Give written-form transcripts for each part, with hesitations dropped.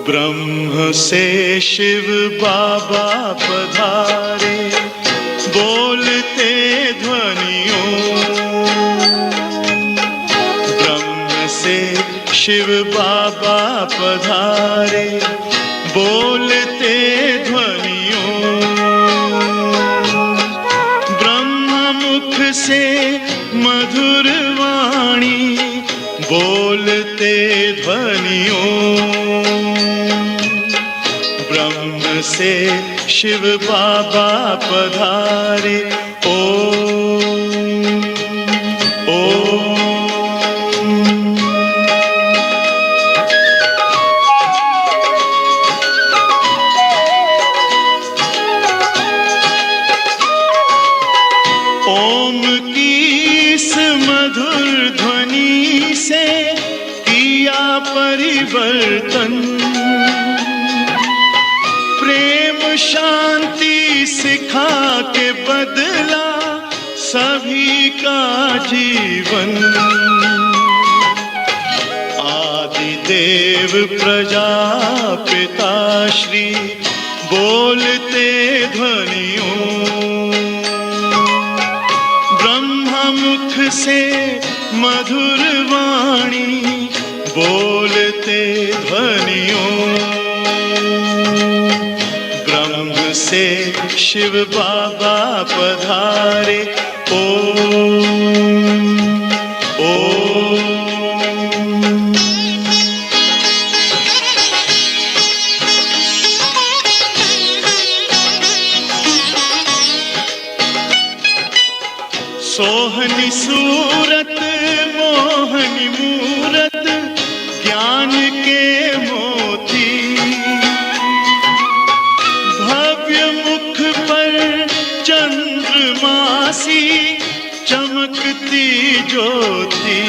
ब्रह्म से शिव बाबा पधारे, बोलते ध्वनियों। ब्रह्म से शिव बाबा पधारे, बोलते ध्वनियों। ब्रह्म मुख से मधुर वाणी, बोलते ध्वनियों। ब्रह्म से शिव बाबा पधारे, ओम ओम। ओम की इस मधुर ध्वनि से किया परिवर्तन, प्रेम शांति सिखा के बदला सभी का जीवन। आदि देव प्रजापिता श्री, बोलते ध्वनियों। ब्रह्म मुख से मधुर वाणी, बोलते ध्वनियों। ब्रह्म से शिव बाबा पधारे, ओम ओम। सोहनी सूरत मोहनी मूरत, ज्ञान के मोती। भव्य मुख पर चंद्रमासी, चमकती ज्योति।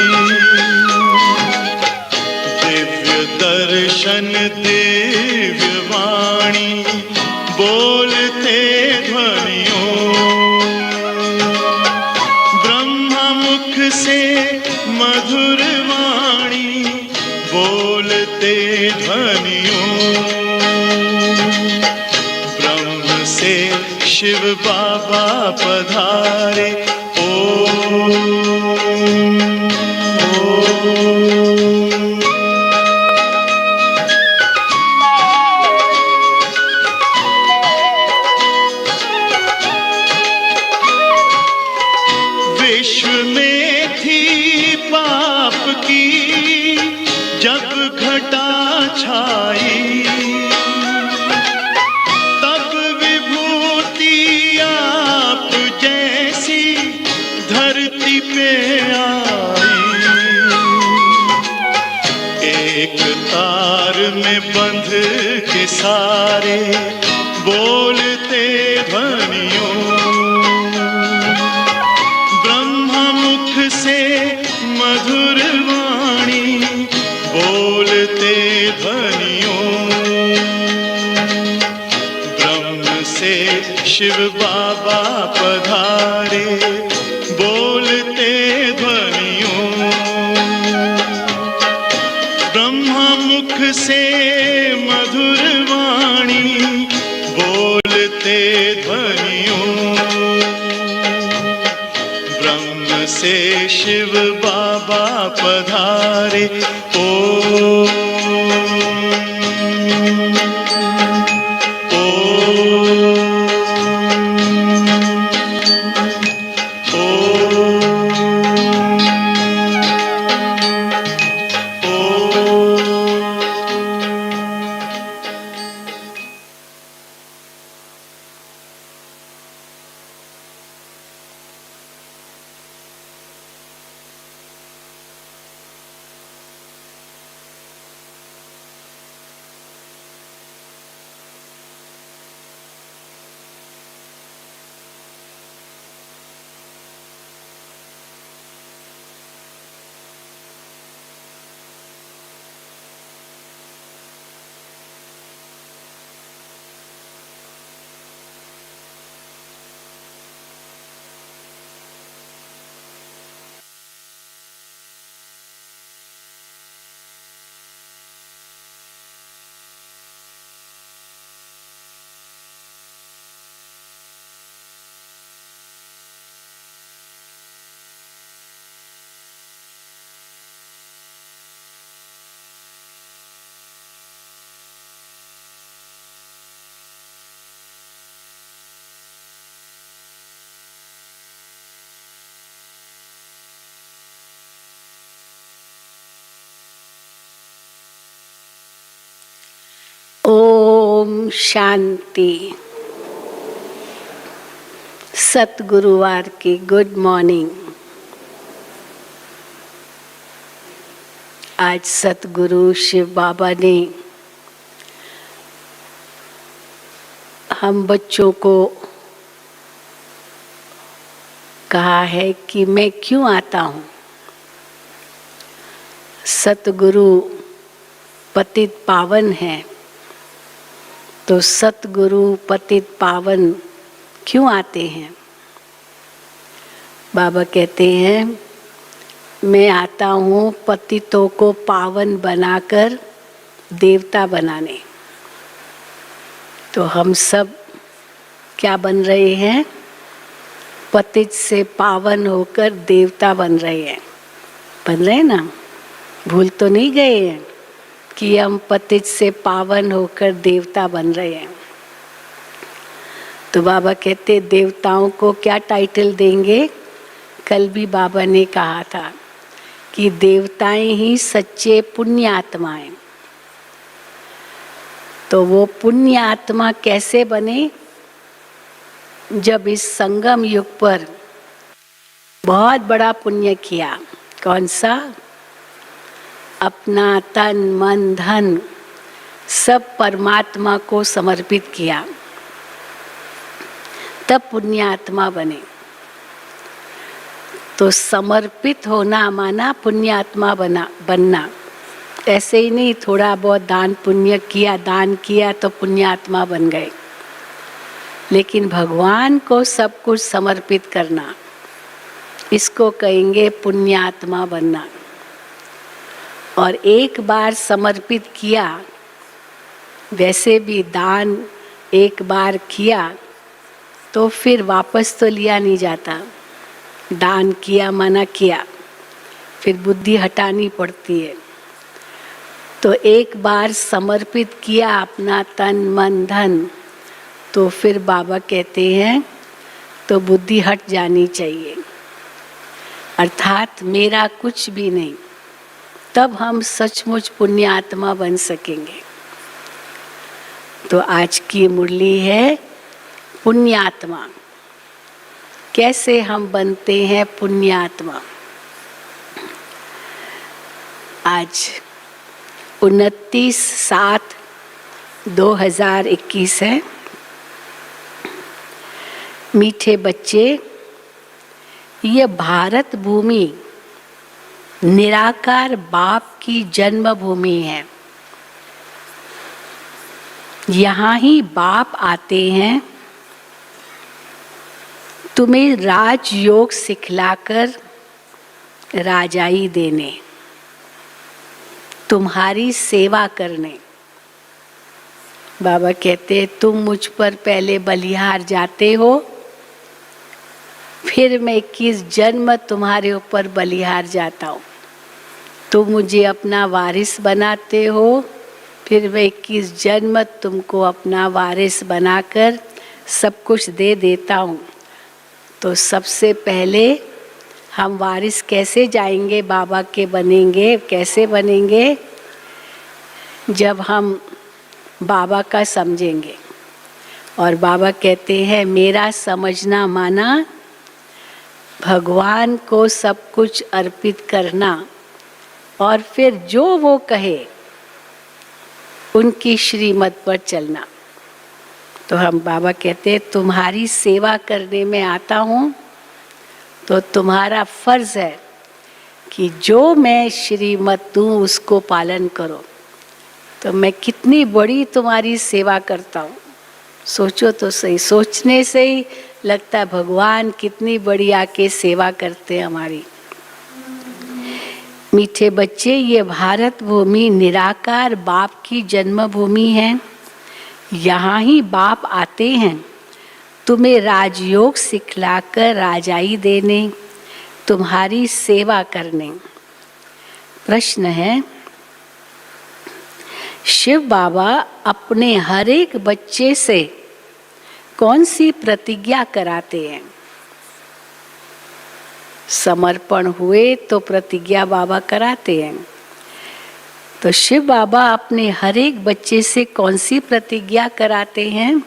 दिव्य दर्शन दिव्य वाणी, बोलते ध्वनियों। से मधुर वाणी, बोलते ध्वनियों। ब्रह्म से शिव बाबा पधारे, ओम ओम। विश्व में थी पाप की जब घटा छाई, तब विभूति आप जैसी धरती पे आई। एक तार में बंध के सारे, बोलते ध्वनियों। से मधुर वाणी, बोलते ध्वनियों। ब्रह्म से शिव बाबा पधारे, बोलते ध्वनियों। ब्रह्म मुख से मधुर वाणी, बोलते ध्वनियों। से शिव बाबा पधारे, ओम शांति। सतगुरुवार की गुड मॉर्निंग। आज सतगुरु शिव बाबा ने हम बच्चों को कहा है कि मैं क्यों आता हूँ। सतगुरु पतित पावन है, तो सतगुरु पतित पावन क्यों आते हैं। बाबा कहते हैं मैं आता हूँ पतितों को पावन बनाकर देवता बनाने। तो हम सब क्या बन रहे हैं, पतित से पावन होकर देवता बन रहे हैं ना। भूल तो नहीं गए हैं कि हम पतित से पावन होकर देवता बन रहे हैं। तो बाबा कहते देवताओं को क्या टाइटल देंगे। कल भी बाबा ने कहा था कि देवताएं ही सच्चे पुण्य आत्माएं। तो वो पुण्य आत्मा कैसे बने, जब इस संगम युग पर बहुत बड़ा पुण्य किया। कौन सा, अपना तन मन धन सब परमात्मा को समर्पित किया, तब पुण्य आत्मा बने। तो समर्पित होना माना पुण्य आत्मा बनना। ऐसे ही नहीं थोड़ा बहुत दान पुण्य किया, दान किया तो पुण्य आत्मा बन गए। लेकिन भगवान को सब कुछ समर्पित करना, इसको कहेंगे पुण्य आत्मा बनना। और एक बार समर्पित किया, वैसे भी दान एक बार किया तो फिर वापस तो लिया नहीं जाता। दान किया माना किया, फिर बुद्धि हटानी पड़ती है। तो एक बार समर्पित किया अपना तन मन धन, तो फिर बाबा कहते हैं तो बुद्धि हट जानी चाहिए, अर्थात मेरा कुछ भी नहीं। तब हम सचमुच पुण्य आत्मा बन सकेंगे। तो आज की मुरली है पुण्य आत्मा। कैसे हम बनते हैं पुण्य आत्मा। आज 29/7/2021 है। मीठे बच्चे, ये भारत भूमि निराकार बाप की जन्मभूमि है। यहाँ ही बाप आते हैं तुम्हें राजयोग सिखलाकर राजाई देने, तुम्हारी सेवा करने। बाबा कहते तुम मुझ पर पहले बलिहार जाते हो, फिर मैं 21 जन्म तुम्हारे ऊपर बलिहार जाता हूँ। तुम मुझे अपना वारिस बनाते हो, फिर मैं 21 जन्म तुमको अपना वारिस बनाकर सब कुछ दे देता हूँ। तो सबसे पहले हम वारिस कैसे जाएंगे, बाबा के बनेंगे। कैसे बनेंगे, जब हम बाबा का समझेंगे। और बाबा कहते हैं मेरा समझना माना भगवान को सब कुछ अर्पित करना, और फिर जो वो कहे उनकी श्रीमत पर चलना। तो हम बाबा कहते हैं तुम्हारी सेवा करने में आता हूँ, तो तुम्हारा फर्ज है कि जो मैं श्रीमत दूँ उसको पालन करो। तो मैं कितनी बड़ी तुम्हारी सेवा करता हूँ। सोचो तो सही, सोचने से ही लगता है भगवान कितनी बड़ी आके सेवा करते हैं हमारी। मीठे बच्चे, ये भारत भूमि निराकार बाप की जन्मभूमि है। यहाँ ही बाप आते हैं तुम्हें राजयोग सिखलाकर राजाई देने, तुम्हारी सेवा करने। प्रश्न है, शिव बाबा अपने हर एक बच्चे से कौन सी प्रतिज्ञा कराते हैं। समर्पण हुए तो प्रतिज्ञा बाबा कराते हैं। तो शिव बाबा अपने हर एक बच्चे से कौन सी प्रतिज्ञा कराते हैं?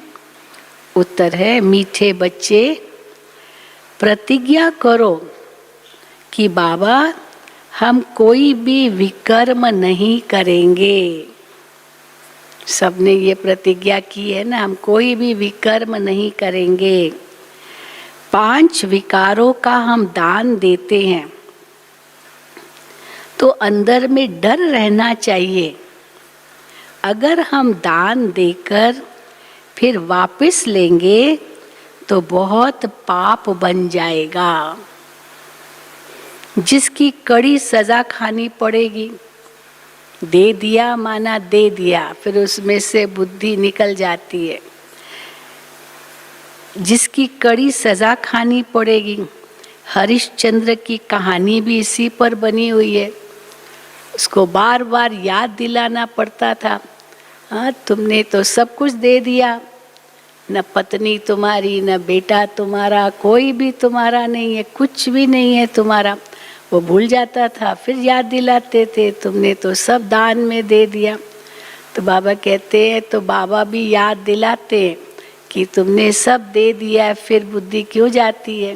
उत्तर है, मीठे बच्चे प्रतिज्ञा करो कि बाबा हम कोई भी विकर्म नहीं करेंगे। सबने ये प्रतिज्ञा की है ना, हम कोई भी विकर्म नहीं करेंगे। 5 विकारों का हम दान देते हैं तो अंदर में डर रहना चाहिए। अगर हम दान देकर फिर वापस लेंगे तो बहुत पाप बन जाएगा, जिसकी कड़ी सजा खानी पड़ेगी। दे दिया माना दे दिया, फिर उसमें से बुद्धि निकल जाती है, जिसकी कड़ी सजा खानी पड़ेगी। हरिश्चंद्र की कहानी भी इसी पर बनी हुई है। उसको बार बार याद दिलाना पड़ता था, हाँ तुमने तो सब कुछ दे दिया, न पत्नी तुम्हारी, न बेटा तुम्हारा, कोई भी तुम्हारा नहीं है, कुछ भी नहीं है तुम्हारा। वो भूल जाता था, फिर याद दिलाते थे तुमने तो सब दान में दे दिया। तो बाबा कहते हैं, तो बाबा भी याद दिलाते हैं कि तुमने सब दे दिया है, फिर बुद्धि क्यों जाती है।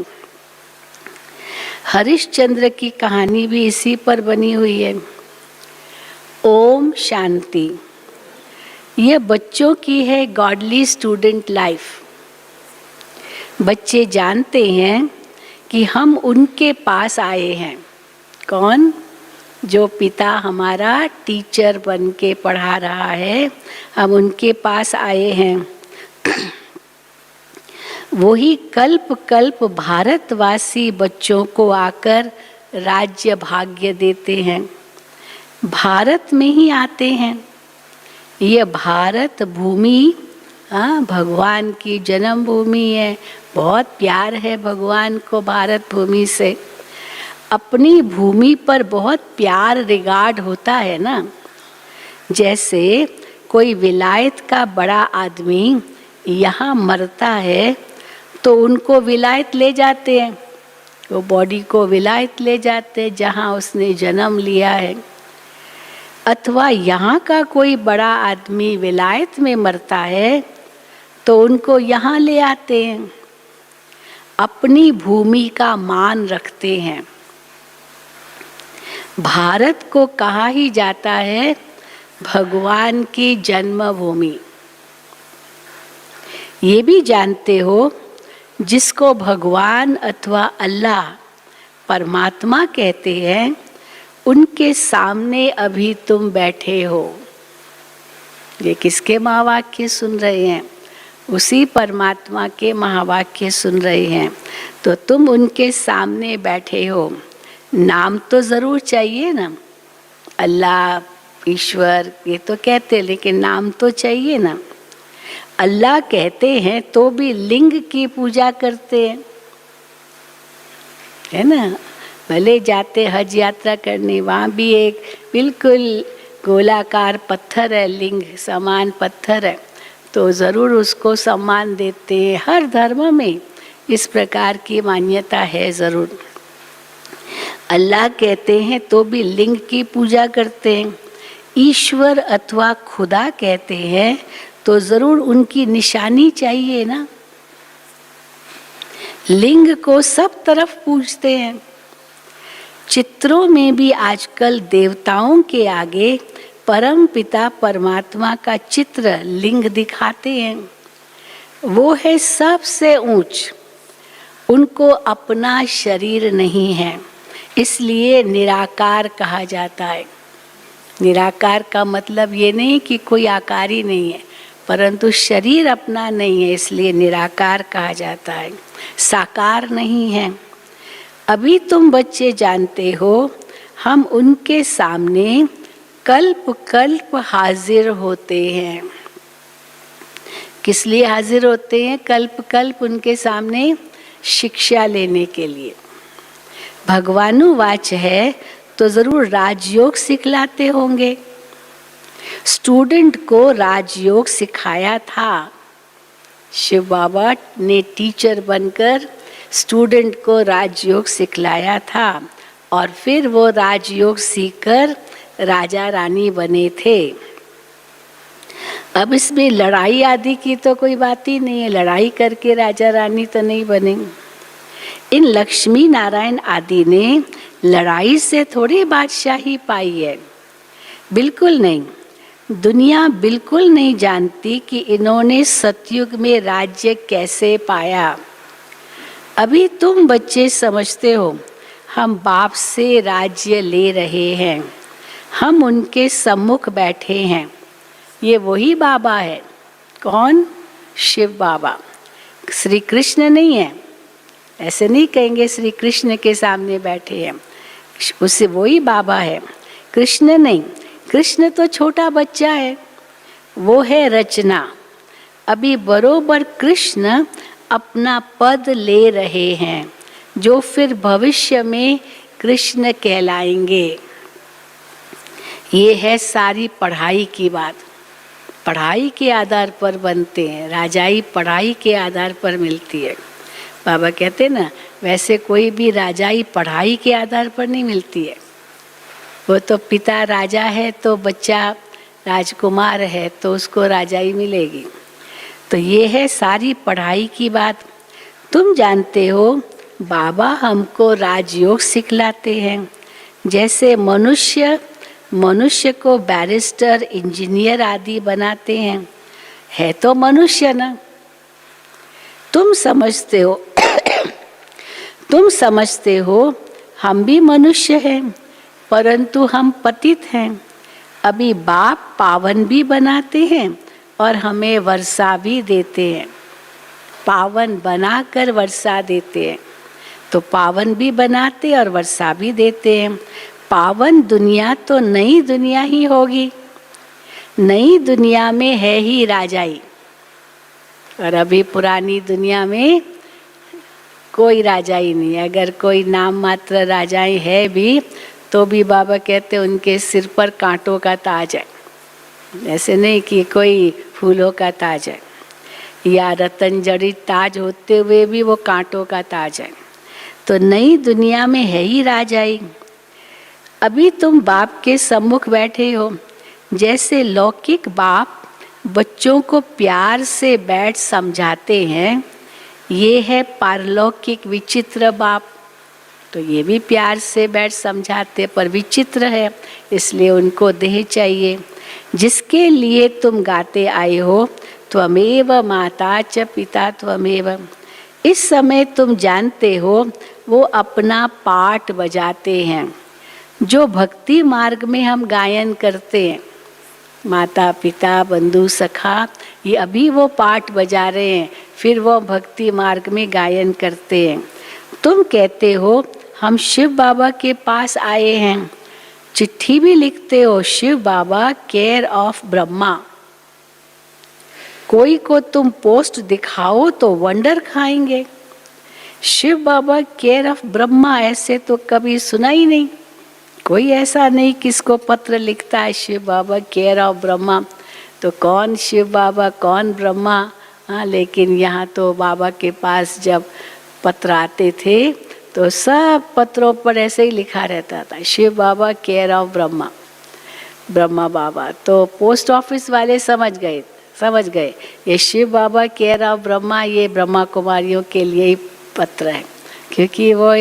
हरिश्चंद्र की कहानी भी इसी पर बनी हुई है। ओम शांति। यह बच्चों की है गॉडली स्टूडेंट लाइफ। बच्चे जानते हैं कि हम उनके पास आए हैं। कौन? जो पिता हमारा टीचर बन के पढ़ा रहा है, हम उनके पास आए हैं। वही कल्प कल्प भारतवासी बच्चों को आकर राज्य भाग्य देते हैं। भारत में ही आते हैं। यह भारत भूमि भगवान की जन्म भूमि है। बहुत प्यार है भगवान को भारत भूमि से। अपनी भूमि पर बहुत प्यार रिगार्ड होता है ना। जैसे कोई विलायत का बड़ा आदमी यहाँ मरता है तो उनको विलायत ले जाते हैं, वो बॉडी को विलायत ले जाते हैं जहाँ उसने जन्म लिया है। अथवा यहाँ का कोई बड़ा आदमी विलायत में मरता है तो उनको यहाँ ले आते हैं। अपनी भूमि का मान रखते हैं। भारत को कहा ही जाता है भगवान की जन्मभूमि। ये भी जानते हो, जिसको भगवान अथवा अल्लाह परमात्मा कहते हैं, उनके सामने अभी तुम बैठे हो। ये किसके महावाक्य सुन रहे हैं? उसी परमात्मा के महावाक्य सुन रहे हैं। तो तुम उनके सामने बैठे हो। नाम तो जरूर चाहिए ना, अल्लाह ईश्वर ये तो कहते, लेकिन नाम तो चाहिए ना। अल्लाह कहते हैं तो भी लिंग की पूजा करते हैं, है ना। भले जाते हज यात्रा करने, वहाँ भी एक बिल्कुल गोलाकार पत्थर है, लिंग समान पत्थर है, तो ज़रूर उसको सम्मान देते हैं। हर धर्म में इस प्रकार की मान्यता है ज़रूर। अल्लाह कहते हैं तो भी लिंग की पूजा करते हैं। ईश्वर अथवा खुदा कहते हैं तो ज़रूर उनकी निशानी चाहिए ना। लिंग को सब तरफ पूजते हैं। चित्रों में भी आजकल देवताओं के आगे परम पिता परमात्मा का चित्र लिंग दिखाते हैं। वो है सबसे ऊंच। उनको अपना शरीर नहीं है, इसलिए निराकार कहा जाता है। निराकार का मतलब ये नहीं कि कोई आकार ही नहीं है, परंतु शरीर अपना नहीं है, इसलिए निराकार कहा जाता है। साकार नहीं है। अभी तुम बच्चे जानते हो, हम उनके सामने कल्प कल्प हाजिर होते हैं। किस लिए हाजिर होते हैं? कल्प कल्प उनके सामने शिक्षा लेने के लिए। भगवानुवाच है तो जरूर राजयोग सिखलाते होंगे। स्टूडेंट को राजयोग सिखाया था। शिव बाबा ने टीचर बनकर स्टूडेंट को राजयोग सिखलाया था और फिर वो राजयोग सीखकर राजा रानी बने थे। अब इसमें लड़ाई आदि की तो कोई बात ही नहीं है, लड़ाई करके राजा रानी तो नहीं बने। इन लक्ष्मी नारायण आदि ने लड़ाई से थोड़ी बादशाही पाई है, बिल्कुल नहीं। दुनिया बिल्कुल नहीं जानती कि इन्होंने सतयुग में राज्य कैसे पाया। अभी तुम बच्चे समझते हो हम बाप से राज्य ले रहे हैं, हम उनके सम्मुख बैठे हैं। ये वही बाबा है। कौन? शिव बाबा। श्री कृष्ण नहीं है, ऐसे नहीं कहेंगे श्री कृष्ण के सामने बैठे हैं, उससे वही बाबा है, कृष्ण नहीं। कृष्ण तो छोटा बच्चा है, वो है रचना। अभी बरोबर कृष्ण अपना पद ले रहे हैं, जो फिर भविष्य में कृष्ण कहलाएंगे। ये है सारी पढ़ाई की बात। पढ़ाई के आधार पर बनते हैं, राजाई पढ़ाई के आधार पर मिलती है। बाबा कहते हैं ना, वैसे कोई भी राजाई पढ़ाई के आधार पर नहीं मिलती है। वो तो पिता राजा है तो बच्चा राजकुमार है तो उसको राजाई मिलेगी। तो ये है सारी पढ़ाई की बात। तुम जानते हो बाबा हमको राजयोग सिखलाते हैं। जैसे मनुष्य को बैरिस्टर, इंजीनियर आदि बनाते हैं, है तो मनुष्य ना। तुम समझते हो हम भी मनुष्य हैं, परंतु हम पतित हैं। अभी बाप पावन भी बनाते हैं और हमें वर्षा भी देते हैं। पावन बनाकर वर्षा देते हैं, तो पावन भी बनाते और वर्षा भी देते हैं। पावन दुनिया तो नई दुनिया ही होगी, नई दुनिया में है ही राजाई, और अभी पुरानी दुनिया में कोई राजाई नहीं। अगर कोई नाम मात्र राजाई है भी तो भी बाबा कहते उनके सिर पर कांटों का ताज है, ऐसे नहीं कि कोई फूलों का ताज है, या रतन जड़ित ताज होते हुए भी वो कांटों का ताज है। तो नई दुनिया में है ही राजाई। अभी तुम बाप के सम्मुख बैठे हो। जैसे लौकिक बाप बच्चों को प्यार से बैठ समझाते हैं, ये है पारलौकिक विचित्र बाप। तो ये भी प्यार से बैठ समझाते, पर विचित्र है, इसलिए उनको देह चाहिए। जिसके लिए तुम गाते आए हो, त्वमेव माता च पिता त्वमेव। इस समय तुम जानते हो वो अपना पाठ बजाते हैं। जो भक्ति मार्ग में हम गायन करते हैं, माता पिता बंधु सखा, ये अभी वो पाठ बजा रहे हैं, फिर वो भक्ति मार्ग में गायन करते हैं। तुम कहते हो हम शिव बाबा के पास आए हैं, चिट्ठी भी लिखते हो शिव बाबा केयर ऑफ ब्रह्मा। कोई को तुम पोस्ट दिखाओ तो वंडर खाएंगे। शिव बाबा केयर ऑफ ब्रह्मा ऐसे तो कभी सुना ही नहीं। कोई ऐसा नहीं किसको पत्र लिखता है शिव बाबा केयर ऑफ ब्रह्मा। तो कौन शिव बाबा कौन ब्रह्मा। हाँ, लेकिन यहाँ तो बाबा के पास जब पत्र आते थे तो सब पत्रों पर ऐसे ही लिखा रहता था, शिव बाबा केयर ऑफ ब्रह्मा, ब्रह्मा बाबा। तो पोस्ट ऑफिस वाले समझ गए ये शिव बाबा केयर ऑफ ब्रह्मा, ये ब्रह्मा कुमारियों के लिए ही पत्र है, क्योंकि वो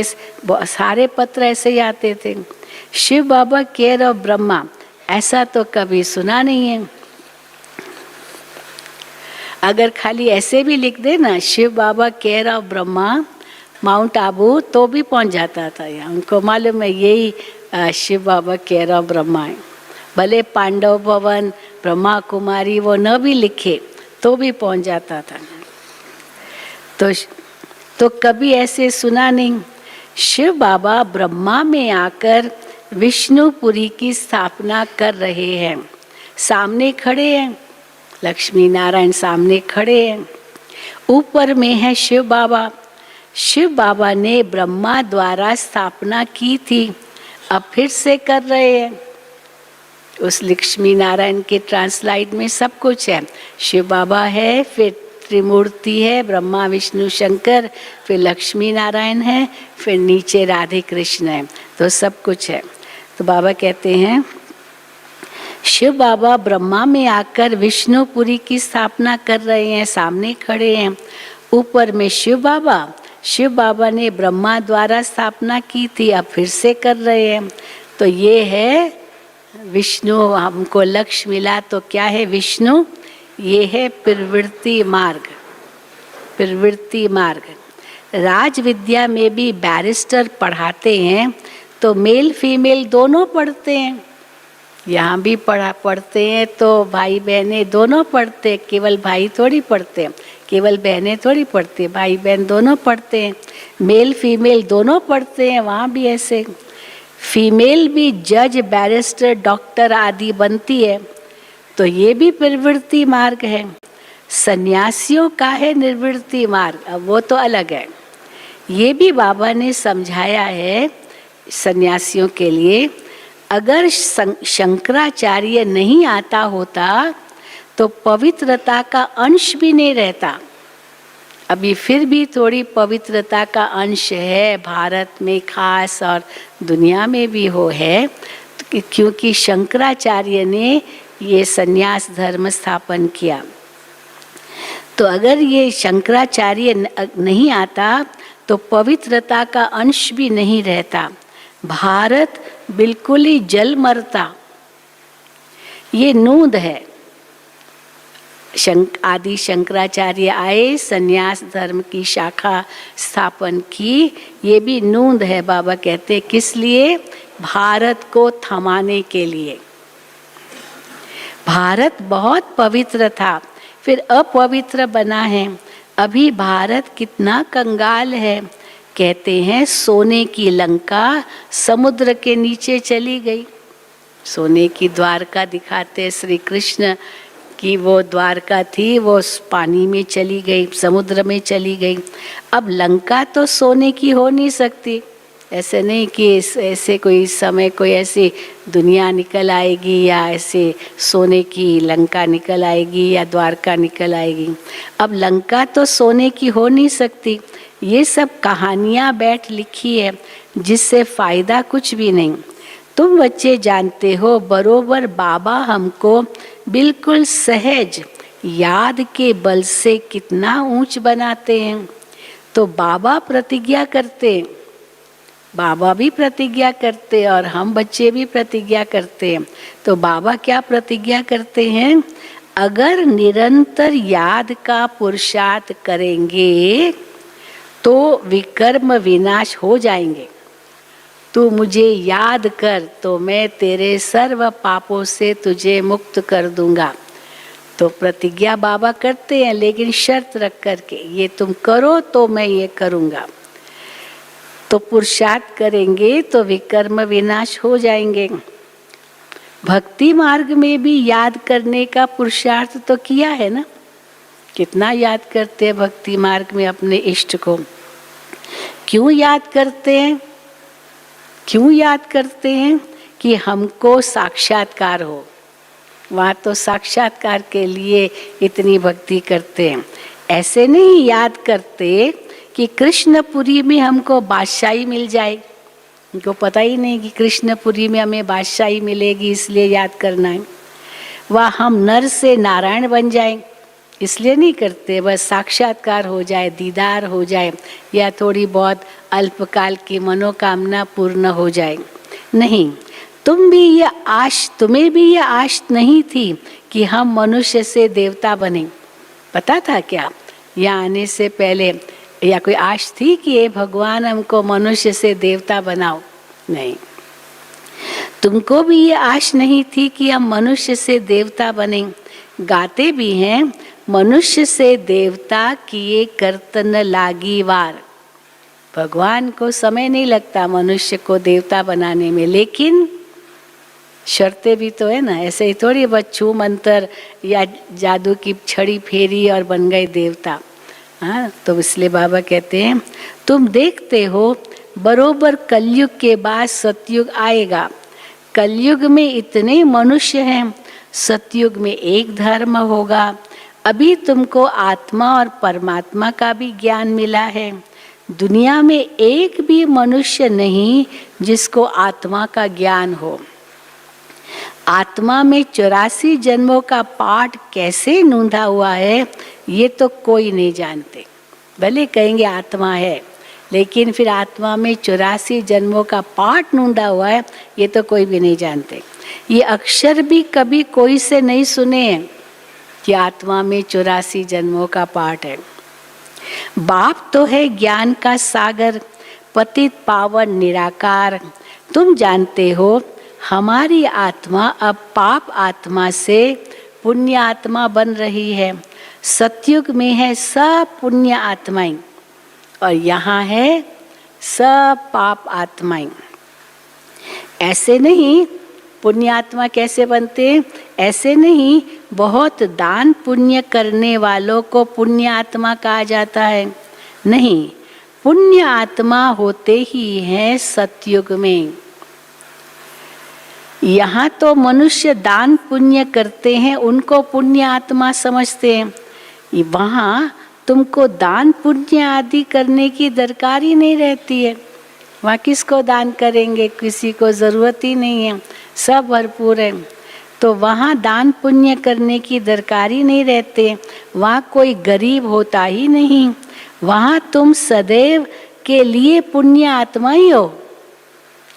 सारे पत्र ऐसे ही आते थे। शिव बाबा केयर ऑफ ब्रह्मा ऐसा तो कभी सुना नहीं है। अगर खाली ऐसे भी लिख दे ना Shiv Baba care of Brahma Mount Abu, तो भी पहुंच जाता था यहाँ। उनको मालूम है यही शिव बाबा केयर ऑफ ब्रह्मा है। भले पांडव भवन ब्रह्मा कुमारी वो न भी लिखे तो भी पहुंच जाता था। तो कभी ऐसे सुना नहीं। शिव बाबा ब्रह्मा में आकर विष्णुपुरी की स्थापना कर रहे हैं। सामने खड़े हैं, लक्ष्मी नारायण सामने खड़े हैं। ऊपर में है शिव बाबा। शिव बाबा ने ब्रह्मा द्वारा स्थापना की थी, अब फिर से कर रहे हैं। उस लक्ष्मी नारायण के ट्रांसलाइट में सब कुछ है। शिव बाबा है, फिर त्रिमूर्ति है, ब्रह्मा विष्णु शंकर, फिर लक्ष्मी नारायण है, फिर नीचे राधे कृष्ण है, तो सब कुछ है। तो बाबा कहते हैं शिव बाबा ब्रह्मा में आकर विष्णुपुरी की स्थापना कर रहे हैं, सामने खड़े हैं। ऊपर में शिव बाबा ने ब्रह्मा द्वारा स्थापना की थी, अब फिर से कर रहे हैं। तो ये है विष्णु, हमको लक्ष्य मिला तो क्या है विष्णु? ये है प्रवृत्ति मार्ग। प्रवृत्ति मार्ग। राज विद्या में भी बैरिस्टर पढ़ाते हैं तो मेल फीमेल दोनों पढ़ते हैं। यहाँ भी पढ़ते हैं तो भाई बहनें दोनों पढ़ते हैं, केवल भाई थोड़ी पढ़ते हैं, केवल बहनें थोड़ी पढ़ती हैं, भाई बहन दोनों पढ़ते हैं, मेल फीमेल दोनों पढ़ते हैं। वहाँ भी ऐसे फीमेल भी जज, बैरिस्टर, डॉक्टर आदि बनती है। तो ये भी प्रवृत्ति मार्ग है। सन्यासियों का है निर्वृत्ति मार्ग, अब वो तो अलग है। ये भी बाबा ने समझाया है सन्यासियों के लिए। अगर शंकराचार्य नहीं आता होता तो पवित्रता का अंश भी नहीं रहता। अभी फिर भी थोड़ी पवित्रता का अंश है भारत में खास, और दुनिया में भी है, क्योंकि शंकराचार्य ने ये सन्यास धर्म स्थापन किया। तो अगर ये शंकराचार्य नहीं आता तो पवित्रता का अंश भी नहीं रहता, भारत बिल्कुल ही जल मरता। ये नूंद है। आदि शंकराचार्य आए, सन्यास धर्म की शाखा स्थापन की, ये भी नूंद है। बाबा कहते किस लिए? भारत को थमाने के लिए। भारत बहुत पवित्र था, फिर अपवित्र बना है। अभी भारत कितना कंगाल है। कहते हैं सोने की लंका समुद्र के नीचे चली गई। सोने की द्वारका दिखाते श्री कृष्ण की, वो द्वारका थी वो पानी में चली गई, समुद्र में चली गई। अब लंका तो सोने की हो नहीं सकती। ऐसे नहीं कि ऐसे कोई समय कोई ऐसी दुनिया निकल आएगी या ऐसे सोने की लंका निकल आएगी या द्वारका निकल आएगी। अब लंका तो सोने की हो नहीं सकती। ये सब कहानियाँ बैठ लिखी है जिससे फ़ायदा कुछ भी नहीं। तुम बच्चे जानते हो बरोबर बाबा हमको बिल्कुल सहज याद के बल से कितना ऊंच बनाते हैं। तो बाबा प्रतिज्ञा करते, बाबा भी प्रतिज्ञा करते और हम बच्चे भी प्रतिज्ञा करते हैं। तो बाबा क्या प्रतिज्ञा करते हैं? अगर निरंतर याद का पुरुषार्थ करेंगे तो विकर्म विनाश हो जाएंगे। तू मुझे याद कर तो मैं तेरे सर्व पापों से तुझे मुक्त कर दूंगा। तो प्रतिज्ञा बाबा करते हैं, लेकिन शर्त रख करके, ये तुम करो तो मैं ये करूंगा। तो पुरुषार्थ करेंगे तो विकर्म विनाश हो जाएंगे। भक्ति मार्ग में भी याद करने का पुरुषार्थ तो किया है ना। कितना याद करते हैं भक्ति मार्ग में अपने इष्ट को। क्यों याद करते हैं? क्यों याद करते हैं? कि हमको साक्षात्कार हो। वहाँ तो साक्षात्कार के लिए इतनी भक्ति करते हैं। ऐसे नहीं याद करते कि कृष्णपुरी में हमको बादशाही मिल जाए। उनको पता ही नहीं कि कृष्णपुरी में हमें बादशाही मिलेगी, इसलिए याद करना है। वह हम नर से नारायण बन जाएं, इसलिए नहीं करते। बस साक्षात्कार हो जाए, दीदार हो जाए, या थोड़ी बहुत अल्पकाल की मनोकामना पूर्ण हो जाए। नहीं, तुम्हें भी ये आश नहीं थी कि हम मनुष्य से देवता बने। पता था क्या यहाँ आने से पहले? या कोई आश थी कि ये भगवान हमको मनुष्य से देवता बनाओ? नहीं। तुमको भी ये आश नहीं थी कि हम मनुष्य से देवता बने। गाते भी हैं, मनुष्य से देवता किए करतन लागी वार। भगवान को समय नहीं लगता मनुष्य को देवता बनाने में, लेकिन शर्तें भी तो है ना। ऐसे ही थोड़ी बच्चू मंत्र या जादू की छड़ी फेरी और बन गए देवता। हाँ, तो इसलिए बाबा कहते हैं तुम देखते हो बरोबर कलयुग के बाद सतयुग आएगा। कलयुग में इतने मनुष्य हैं, सतयुग में एक धर्म होगा। अभी तुमको आत्मा और परमात्मा का भी ज्ञान मिला है। दुनिया में एक भी मनुष्य नहीं जिसको आत्मा का ज्ञान हो। आत्मा में 84 जन्मों का पाठ कैसे नूंधा हुआ है ये तो कोई नहीं जानते। भले कहेंगे आत्मा है, लेकिन फिर आत्मा में 84 जन्मों का पाठ नूंधा हुआ है ये तो कोई भी नहीं जानते। ये अक्षर भी कभी कोई से नहीं सुने हैं कि आत्मा में 84 जन्मों का पाठ है। बाप तो है ज्ञान का सागर, पतित पावन निराकार। तुम जानते हो हमारी आत्मा अब पाप आत्मा से पुण्य आत्मा बन रही है। सतयुग में है सब पुण्य आत्माएं और यहाँ है सब पाप आत्माएं। ऐसे नहीं, पुण्य आत्मा कैसे बनते हैं? ऐसे नहीं, बहुत दान पुण्य करने वालों को पुण्य आत्मा कहा जाता है। नहीं, पुण्य आत्मा होते ही हैं सतयुग में। यहाँ तो मनुष्य दान पुण्य करते हैं, उनको पुण्य आत्मा समझते हैं। वहाँ तुमको दान पुण्य आदि करने की दरकार ही नहीं रहती है। वहाँ किसको दान करेंगे? किसी को ज़रूरत ही नहीं है, सब भरपूर है। तो वहाँ दान पुण्य करने की दरकार ही नहीं रहते। वहाँ कोई गरीब होता ही नहीं। वहाँ तुम सदैव के लिए पुण्य आत्मा ही हो।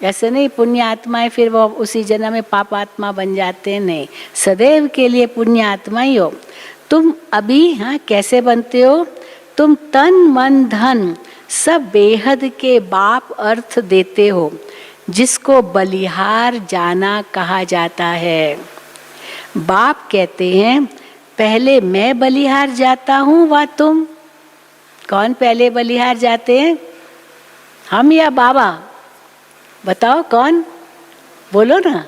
ऐसे नहीं पुण्य आत्माएं फिर वो उसी जन्म में पाप आत्मा बन जाते हैं, नहीं, सदैव के लिए पुण्य आत्मा ही हो। तुम अभी कैसे बनते हो? तुम तन मन धन सब बेहद के बाप अर्थ देते हो, जिसको बलिहार जाना कहा जाता है। बाप कहते हैं पहले मैं बलिहार जाता हूँ व तुम। कौन पहले बलिहार जाते हैं, हम या बाबा? बताओ कौन, बोलो ना।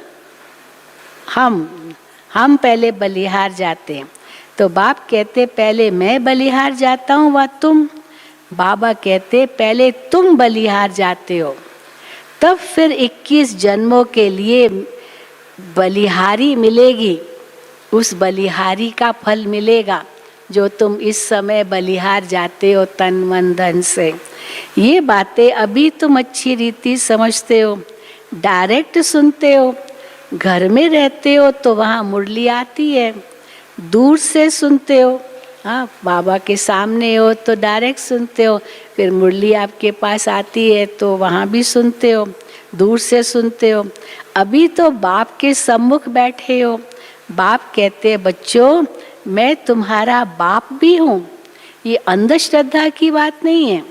हम पहले बलिहार जाते हैं। तो बाप कहते पहले मैं बलिहार जाता हूँ व तुम। बाबा कहते पहले तुम बलिहार जाते हो, तब फिर 21 जन्मों के लिए बलिहारी मिलेगी। उस बलिहारी का फल मिलेगा जो तुम इस समय बलिहार जाते हो तन मन धन से। ये बातें अभी तुम अच्छी रीति समझते हो, डायरेक्ट सुनते हो। घर में रहते हो तो वहाँ मुरली आती है, दूर से सुनते हो। हाँ, बाबा के सामने हो तो डायरेक्ट सुनते हो, फिर मुरली आपके पास आती है तो वहाँ भी सुनते हो, दूर से सुनते हो। अभी तो बाप के सम्मुख बैठे हो। बाप कहते बच्चों मैं तुम्हारा बाप भी हूँ। ये अंधश्रद्धा की बात नहीं है।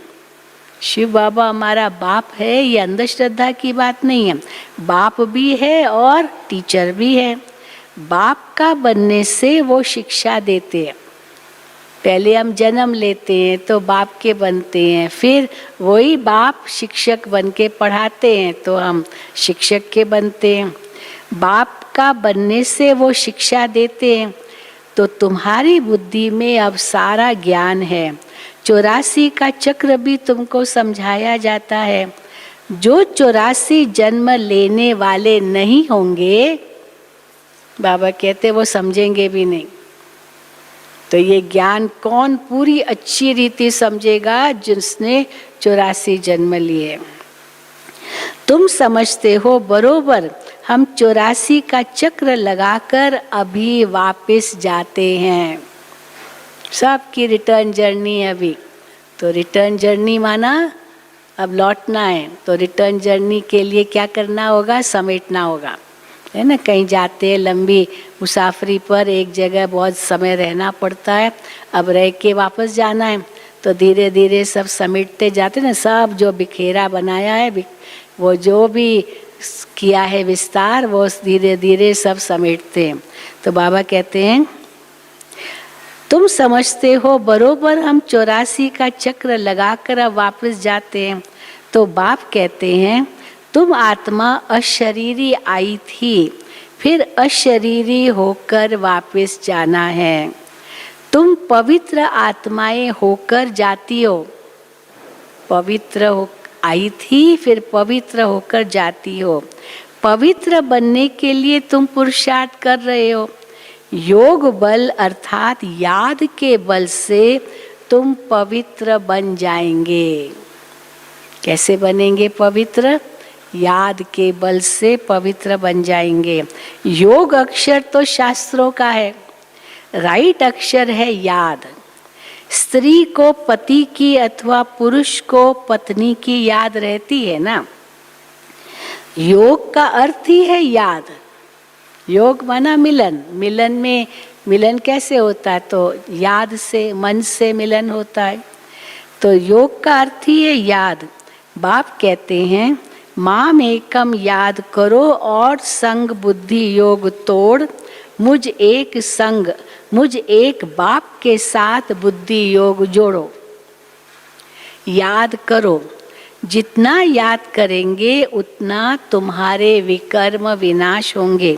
शिव बाबा हमारा बाप है, ये अंधश्रद्धा की बात नहीं है। बाप भी है और टीचर भी है। बाप का बनने से वो शिक्षा देते हैं। पहले हम जन्म लेते हैं तो बाप के बनते हैं, फिर वही बाप शिक्षक बन के पढ़ाते हैं तो हम शिक्षक के बनते हैं। बाप का बनने से वो शिक्षा देते हैं। तो तुम्हारी बुद्धि में अब सारा ज्ञान है। 84 का चक्र भी तुमको समझाया जाता है। जो 84 जन्म लेने वाले नहीं होंगे, बाबा कहते वो समझेंगे भी नहीं। तो ये ज्ञान कौन पूरी अच्छी रीति समझेगा? जिसने 84 जन्म लिए। तुम समझते हो बरोबर, हम 84 का चक्र लगाकर अभी वापस जाते हैं। सबकी रिटर्न जर्नी अभी। तो रिटर्न जर्नी माना अब लौटना है, तो रिटर्न जर्नी के लिए क्या करना होगा? समेटना होगा, है ना। कहीं जाते हैं लंबी मुसाफरी पर, एक जगह बहुत समय रहना पड़ता है, अब रह के वापस जाना है, तो धीरे धीरे सब समेटते जाते ना। सब जो बिखेरा बनाया है, वो जो भी किया है विस्तार, वो धीरे धीरे सब समेटते हैं। तो बाबा कहते हैं तुम समझते हो बरोबर, हम 84 का चक्र लगाकर अब वापस जाते हैं। तो बाप कहते हैं तुम आत्मा अशरीरी आई थी, फिर अशरीरी होकर वापस जाना है। तुम पवित्र आत्माएं होकर जाती हो। पवित्र हो आई थी, फिर पवित्र होकर जाती हो। पवित्र बनने के लिए तुम पुरुषार्थ कर रहे हो। योग बल अर्थात याद के बल से तुम पवित्र बन जाएंगे। कैसे बनेंगे पवित्र? याद के बल से पवित्र बन जाएंगे। योग अक्षर तो शास्त्रों का है, राइट अक्षर है याद। स्त्री को पति की अथवा पुरुष को पत्नी की याद रहती है ना। योग का अर्थ ही है याद। योग माना मिलन, मिलन में मिलन कैसे होता है? तो याद से, मन से मिलन होता है। तो योग का अर्थ ही है याद। बाप कहते हैं माम एकम याद करो और संग बुद्धि योग तोड़, मुझ एक संग, मुझ एक बाप के साथ बुद्धि योग जोड़ो। याद करो, जितना याद करेंगे उतना तुम्हारे विकर्म विनाश होंगे।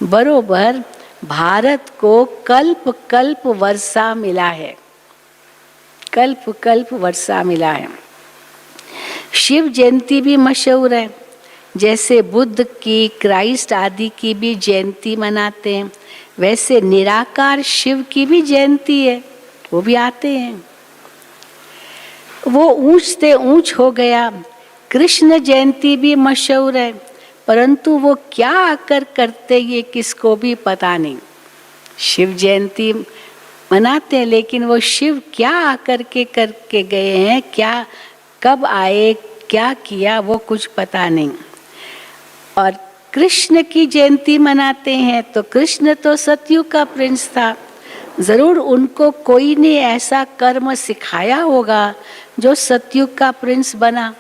बरोबर भारत को कल्प कल्प वर्षा मिला है, कल्प कल्प वर्षा मिला है। शिव जयंती भी मशहूर है, जैसे बुद्ध की, क्राइस्ट आदि की भी जयंती मनाते हैं, वैसे निराकार शिव की भी जयंती है, वो भी आते हैं। वो ऊंच से ऊंच हो गया। कृष्ण जयंती भी मशहूर है, परंतु वो क्या आकर करते ये किसको भी पता नहीं। शिव जयंती मनाते हैं, लेकिन वो शिव क्या आकर के करके गए हैं, क्या कब आए, क्या किया, वो कुछ पता नहीं। और कृष्ण की जयंती मनाते हैं, तो कृष्ण तो सतयुग का प्रिंस था, जरूर उनको कोई ने ऐसा कर्म सिखाया होगा जो सतयुग का प्रिंस बना।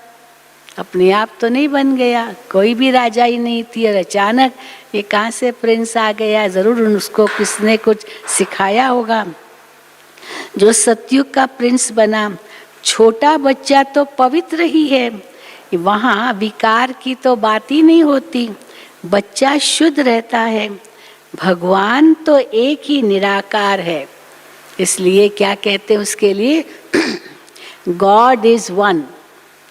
अपने आप तो नहीं बन गया, कोई भी राजा ही नहीं थी और अचानक ये कहाँ से प्रिंस आ गया, जरूर उसको किसने कुछ सिखाया होगा जो सतयुग का प्रिंस बना। छोटा बच्चा तो पवित्र ही है, वहाँ विकार की तो बात ही नहीं होती, बच्चा शुद्ध रहता है। भगवान तो एक ही निराकार है, इसलिए क्या कहते हैं उसके लिए God is one,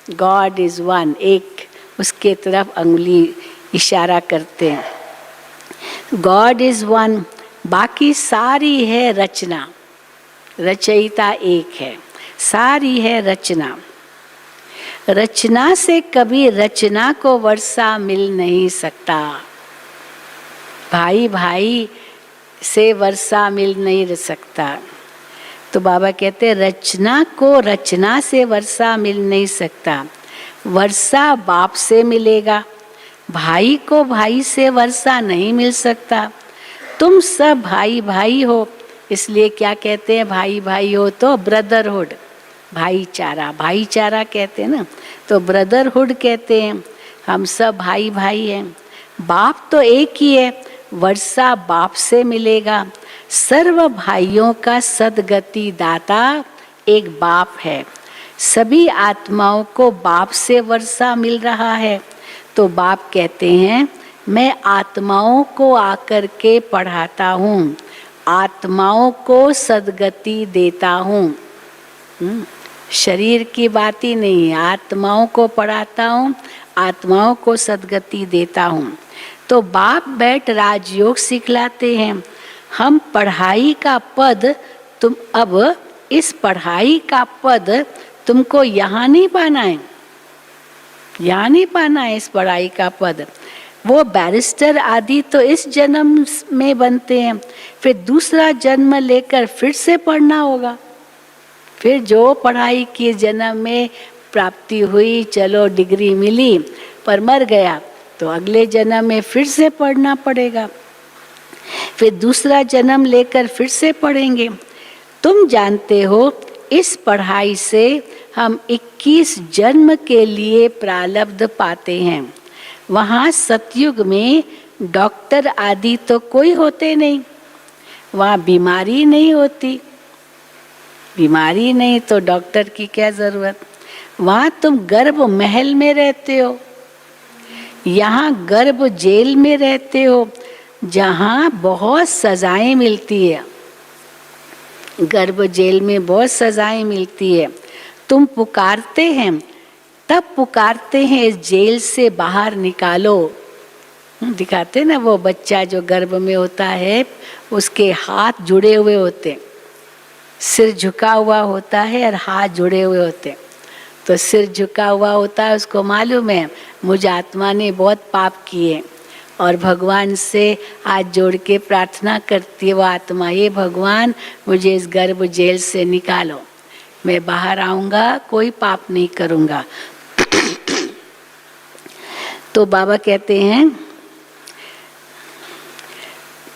God is one, एक उसके तरफ अंगुली इशारा करते हैं। गॉड इज वन, बाकी सारी है रचना, रचयिता एक है, सारी है रचना। रचना से कभी रचना को वर्षा मिल नहीं सकता। भाई भाई से वर्षा मिल नहीं सकता। तो बाबा कहते हैं रचना को रचना से वर्षा मिल नहीं सकता। वर्षा बाप से मिलेगा, भाई को भाई से वर्षा नहीं मिल सकता। तुम सब भाई भाई हो, इसलिए क्या कहते हैं भाई भाई हो तो ब्रदरहुड, भाईचारा, भाईचारा कहते हैं ना, तो ब्रदरहुड कहते हैं। हम सब भाई भाई हैं। बाप तो एक ही है, वर्षा बाप से मिलेगा। सर्व भाइयों का सदगति दाता एक बाप है। सभी आत्माओं को बाप से वर्षा मिल रहा है। तो बाप कहते हैं मैं आत्माओं को आकर के पढ़ाता हूँ, आत्माओं को सदगति देता हूँ। शरीर की बात ही नहीं है, आत्माओं को पढ़ाता हूँ, आत्माओं को सदगति देता हूँ। तो बाप बैठ राजयोग सिखलाते हैं। हम पढ़ाई का पद, तुम अब इस पढ़ाई का पद तुमको यहाँ नहीं पाना है, यहाँ नहीं पाना है इस पढ़ाई का पद। वो बैरिस्टर आदि तो इस जन्म में बनते हैं, फिर दूसरा जन्म लेकर फिर से पढ़ना होगा। फिर जो पढ़ाई की जन्म में प्राप्ति हुई, चलो डिग्री मिली, पर मर गया तो अगले जन्म में फिर से पढ़ना पड़ेगा, फिर दूसरा जन्म लेकर फिर से पढ़ेंगे। तुम जानते हो इस पढ़ाई से हम 21 जन्म के लिए प्रारब्ध पाते हैं। वहाँ सतयुग में डॉक्टर आदि तो कोई होते नहीं, वहाँ बीमारी नहीं होती, बीमारी नहीं तो डॉक्टर की क्या जरूरत। वहाँ तुम गर्भ महल में रहते हो, यहाँ गर्भ जेल में रहते हो, जहाँ बहुत सजाएं मिलती है। गर्भ जेल में बहुत सजाएं मिलती है। तुम पुकारते हैं, तब पुकारते हैं इस जेल से बाहर निकालो। दिखाते ना वो बच्चा जो गर्भ में होता है, उसके हाथ जुड़े हुए होते, सिर झुका हुआ होता है और हाथ जुड़े हुए होते। तो सिर झुका हुआ होता है, उसको मालूम है मुझ आत्मा ने बहुत पाप किए और भगवान से हाथ जोड़ के प्रार्थना करती है वो आत्मा, ये भगवान मुझे इस गर्भ जेल से निकालो, मैं बाहर आऊँगा, कोई पाप नहीं करूँगा। तो बाबा कहते हैं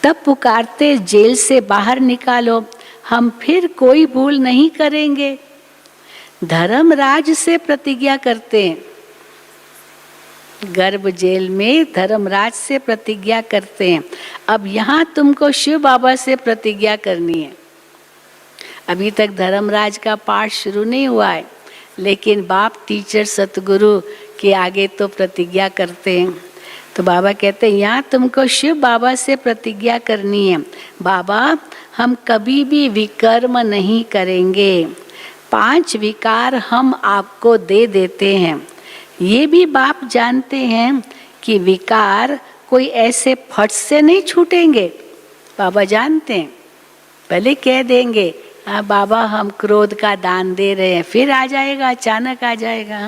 तब पुकारते जेल से बाहर निकालो, हम फिर कोई भूल नहीं करेंगे। धर्मराज से प्रतिज्ञा करते हैं, गर्भ जेल में धर्मराज से प्रतिज्ञा करते हैं। अब यहाँ तुमको शिव बाबा से प्रतिज्ञा करनी है। अभी तक धर्मराज का पाठ शुरू नहीं हुआ है, लेकिन बाप टीचर सतगुरु के आगे तो प्रतिज्ञा करते हैं। तो बाबा कहते हैं यहाँ तुमको शिव बाबा से प्रतिज्ञा करनी है, बाबा हम कभी भी विकर्म नहीं करेंगे, 5 विकार हम आपको दे देते हैं। ये भी बाप जानते हैं कि विकार कोई ऐसे फट से नहीं छूटेंगे, बाबा जानते हैं। पहले कह देंगे हाँ बाबा हम क्रोध का दान दे रहे हैं, फिर आ जाएगा, अचानक आ जाएगा।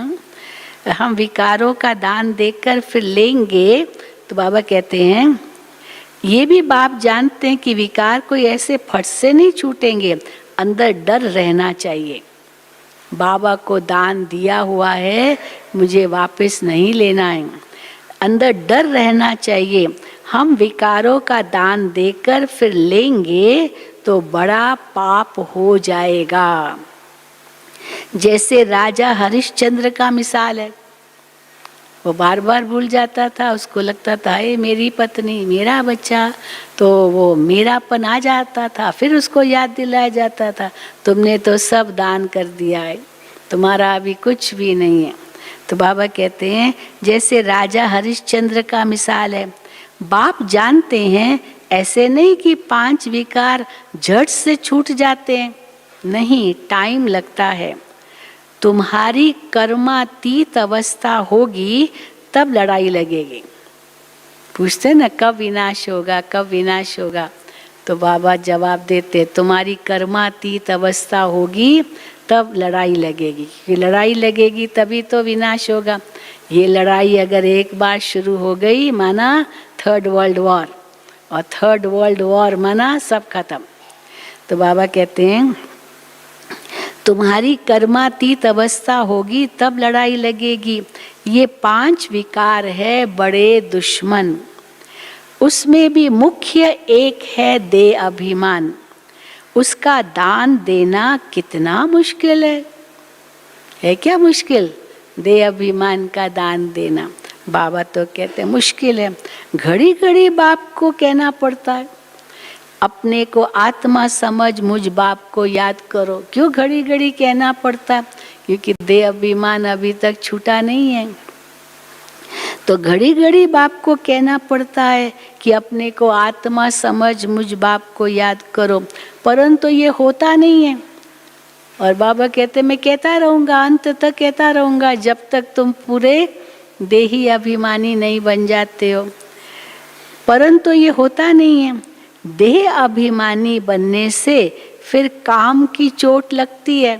हम विकारों का दान देकर फिर लेंगे। तो बाबा कहते हैं ये भी बाप जानते हैं कि विकार कोई ऐसे फट से नहीं छूटेंगे, अंदर डर रहना चाहिए। बाबा को दान दिया हुआ है, मुझे वापस नहीं लेना है, अंदर डर रहना चाहिए। हम विकारों का दान देकर फिर लेंगे तो बड़ा पाप हो जाएगा। जैसे राजा हरिश्चंद्र का मिसाल है, वो बार बार भूल जाता था, उसको लगता था ये मेरी पत्नी, मेरा बच्चा, तो वो मेरापन आ जाता था, फिर उसको याद दिलाया जाता था तुमने तो सब दान कर दिया है, तुम्हारा अभी कुछ भी नहीं है। तो बाबा कहते हैं जैसे राजा हरिश्चंद्र का मिसाल है, बाप जानते हैं ऐसे नहीं कि 5 विकार झट से छूट जाते हैं, नहीं, टाइम लगता है। तुम्हारी कर्मातीत अवस्था होगी तब लड़ाई लगेगी। पूछते ना कब विनाश होगा, कब विनाश होगा, तो बाबा जवाब देते तुम्हारी कर्मातीत अवस्था होगी तब लड़ाई लगेगी। ये लड़ाई लगेगी तभी तो विनाश होगा। ये लड़ाई अगर एक बार शुरू हो गई माना 3rd वर्ल्ड वॉर, और 3rd वर्ल्ड वॉर माना सब खत्म। तो बाबा कहते हैं तुम्हारी कर्मातीत अवस्था होगी तब लड़ाई लगेगी। ये 5 विकार है बड़े दुश्मन, उसमें भी मुख्य एक है दे अभिमान। उसका दान देना कितना मुश्किल है क्या मुश्किल? दे अभिमान का दान देना। बाबा तो कहते हैं मुश्किल है, घड़ी घड़ी बाप को कहना पड़ता है, अपने को आत्मा समझ मुझ बाप को याद करो। क्यों घड़ी घड़ी कहना पड़ता? क्योंकि देह अभिमान अभी तक छूटा नहीं है, तो घड़ी घड़ी बाप को कहना पड़ता है कि अपने को आत्मा समझ मुझ बाप को याद करो, परंतु ये होता नहीं है। और बाबा कहते मैं कहता रहूँगा, अंत तक कहता रहूँगा, जब तक तुम पूरे देही अभिमानी नहीं बन जाते हो। परंतु ये होता नहीं है। देह अभिमानी बनने से फिर काम की चोट लगती है।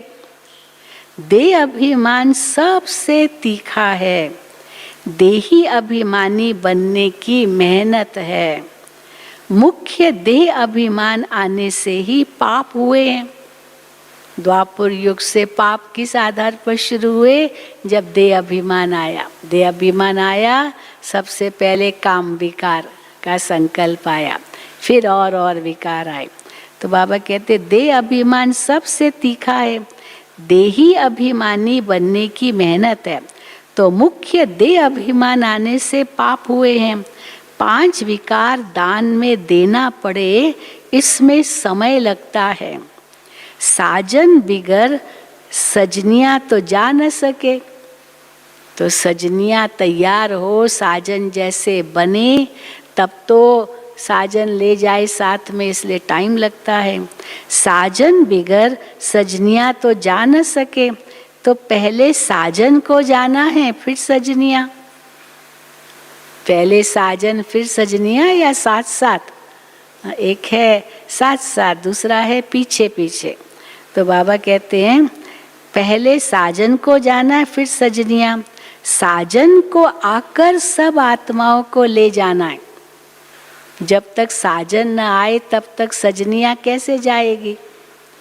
देह अभिमान सबसे तीखा है, देही अभिमानी बनने की मेहनत है। मुख्य देह अभिमान आने से ही पाप हुए हैं। द्वापर युग से पाप किस आधार पर शुरू हुए? जब देह अभिमान आया। देह अभिमान आया, सबसे पहले काम विकार का संकल्प आया, फिर और विकार आए। तो बाबा कहते देह अभिमान सबसे तीखा है, देही अभिमानी बनने की मेहनत है। तो मुख्य देह अभिमान आने से पाप हुए हैं। 5 विकार दान में देना पड़े, इसमें समय लगता है। साजन बिगर सजनिया तो जा न सके, तो सजनिया तैयार हो, साजन जैसे बने, तब तो साजन ले जाए साथ में, इसलिए टाइम लगता है। साजन बिगर सजनिया तो जा न सके, तो पहले साजन को जाना है फिर सजनिया। पहले साजन फिर सजनिया या साथ साथ? एक है साथ साथ, दूसरा है पीछे पीछे। तो बाबा कहते हैं पहले साजन को जाना है फिर सजनिया। साजन को आकर सब आत्माओं को ले जाना है। जब तक साजन न आए तब तक सजनियां कैसे जाएगी?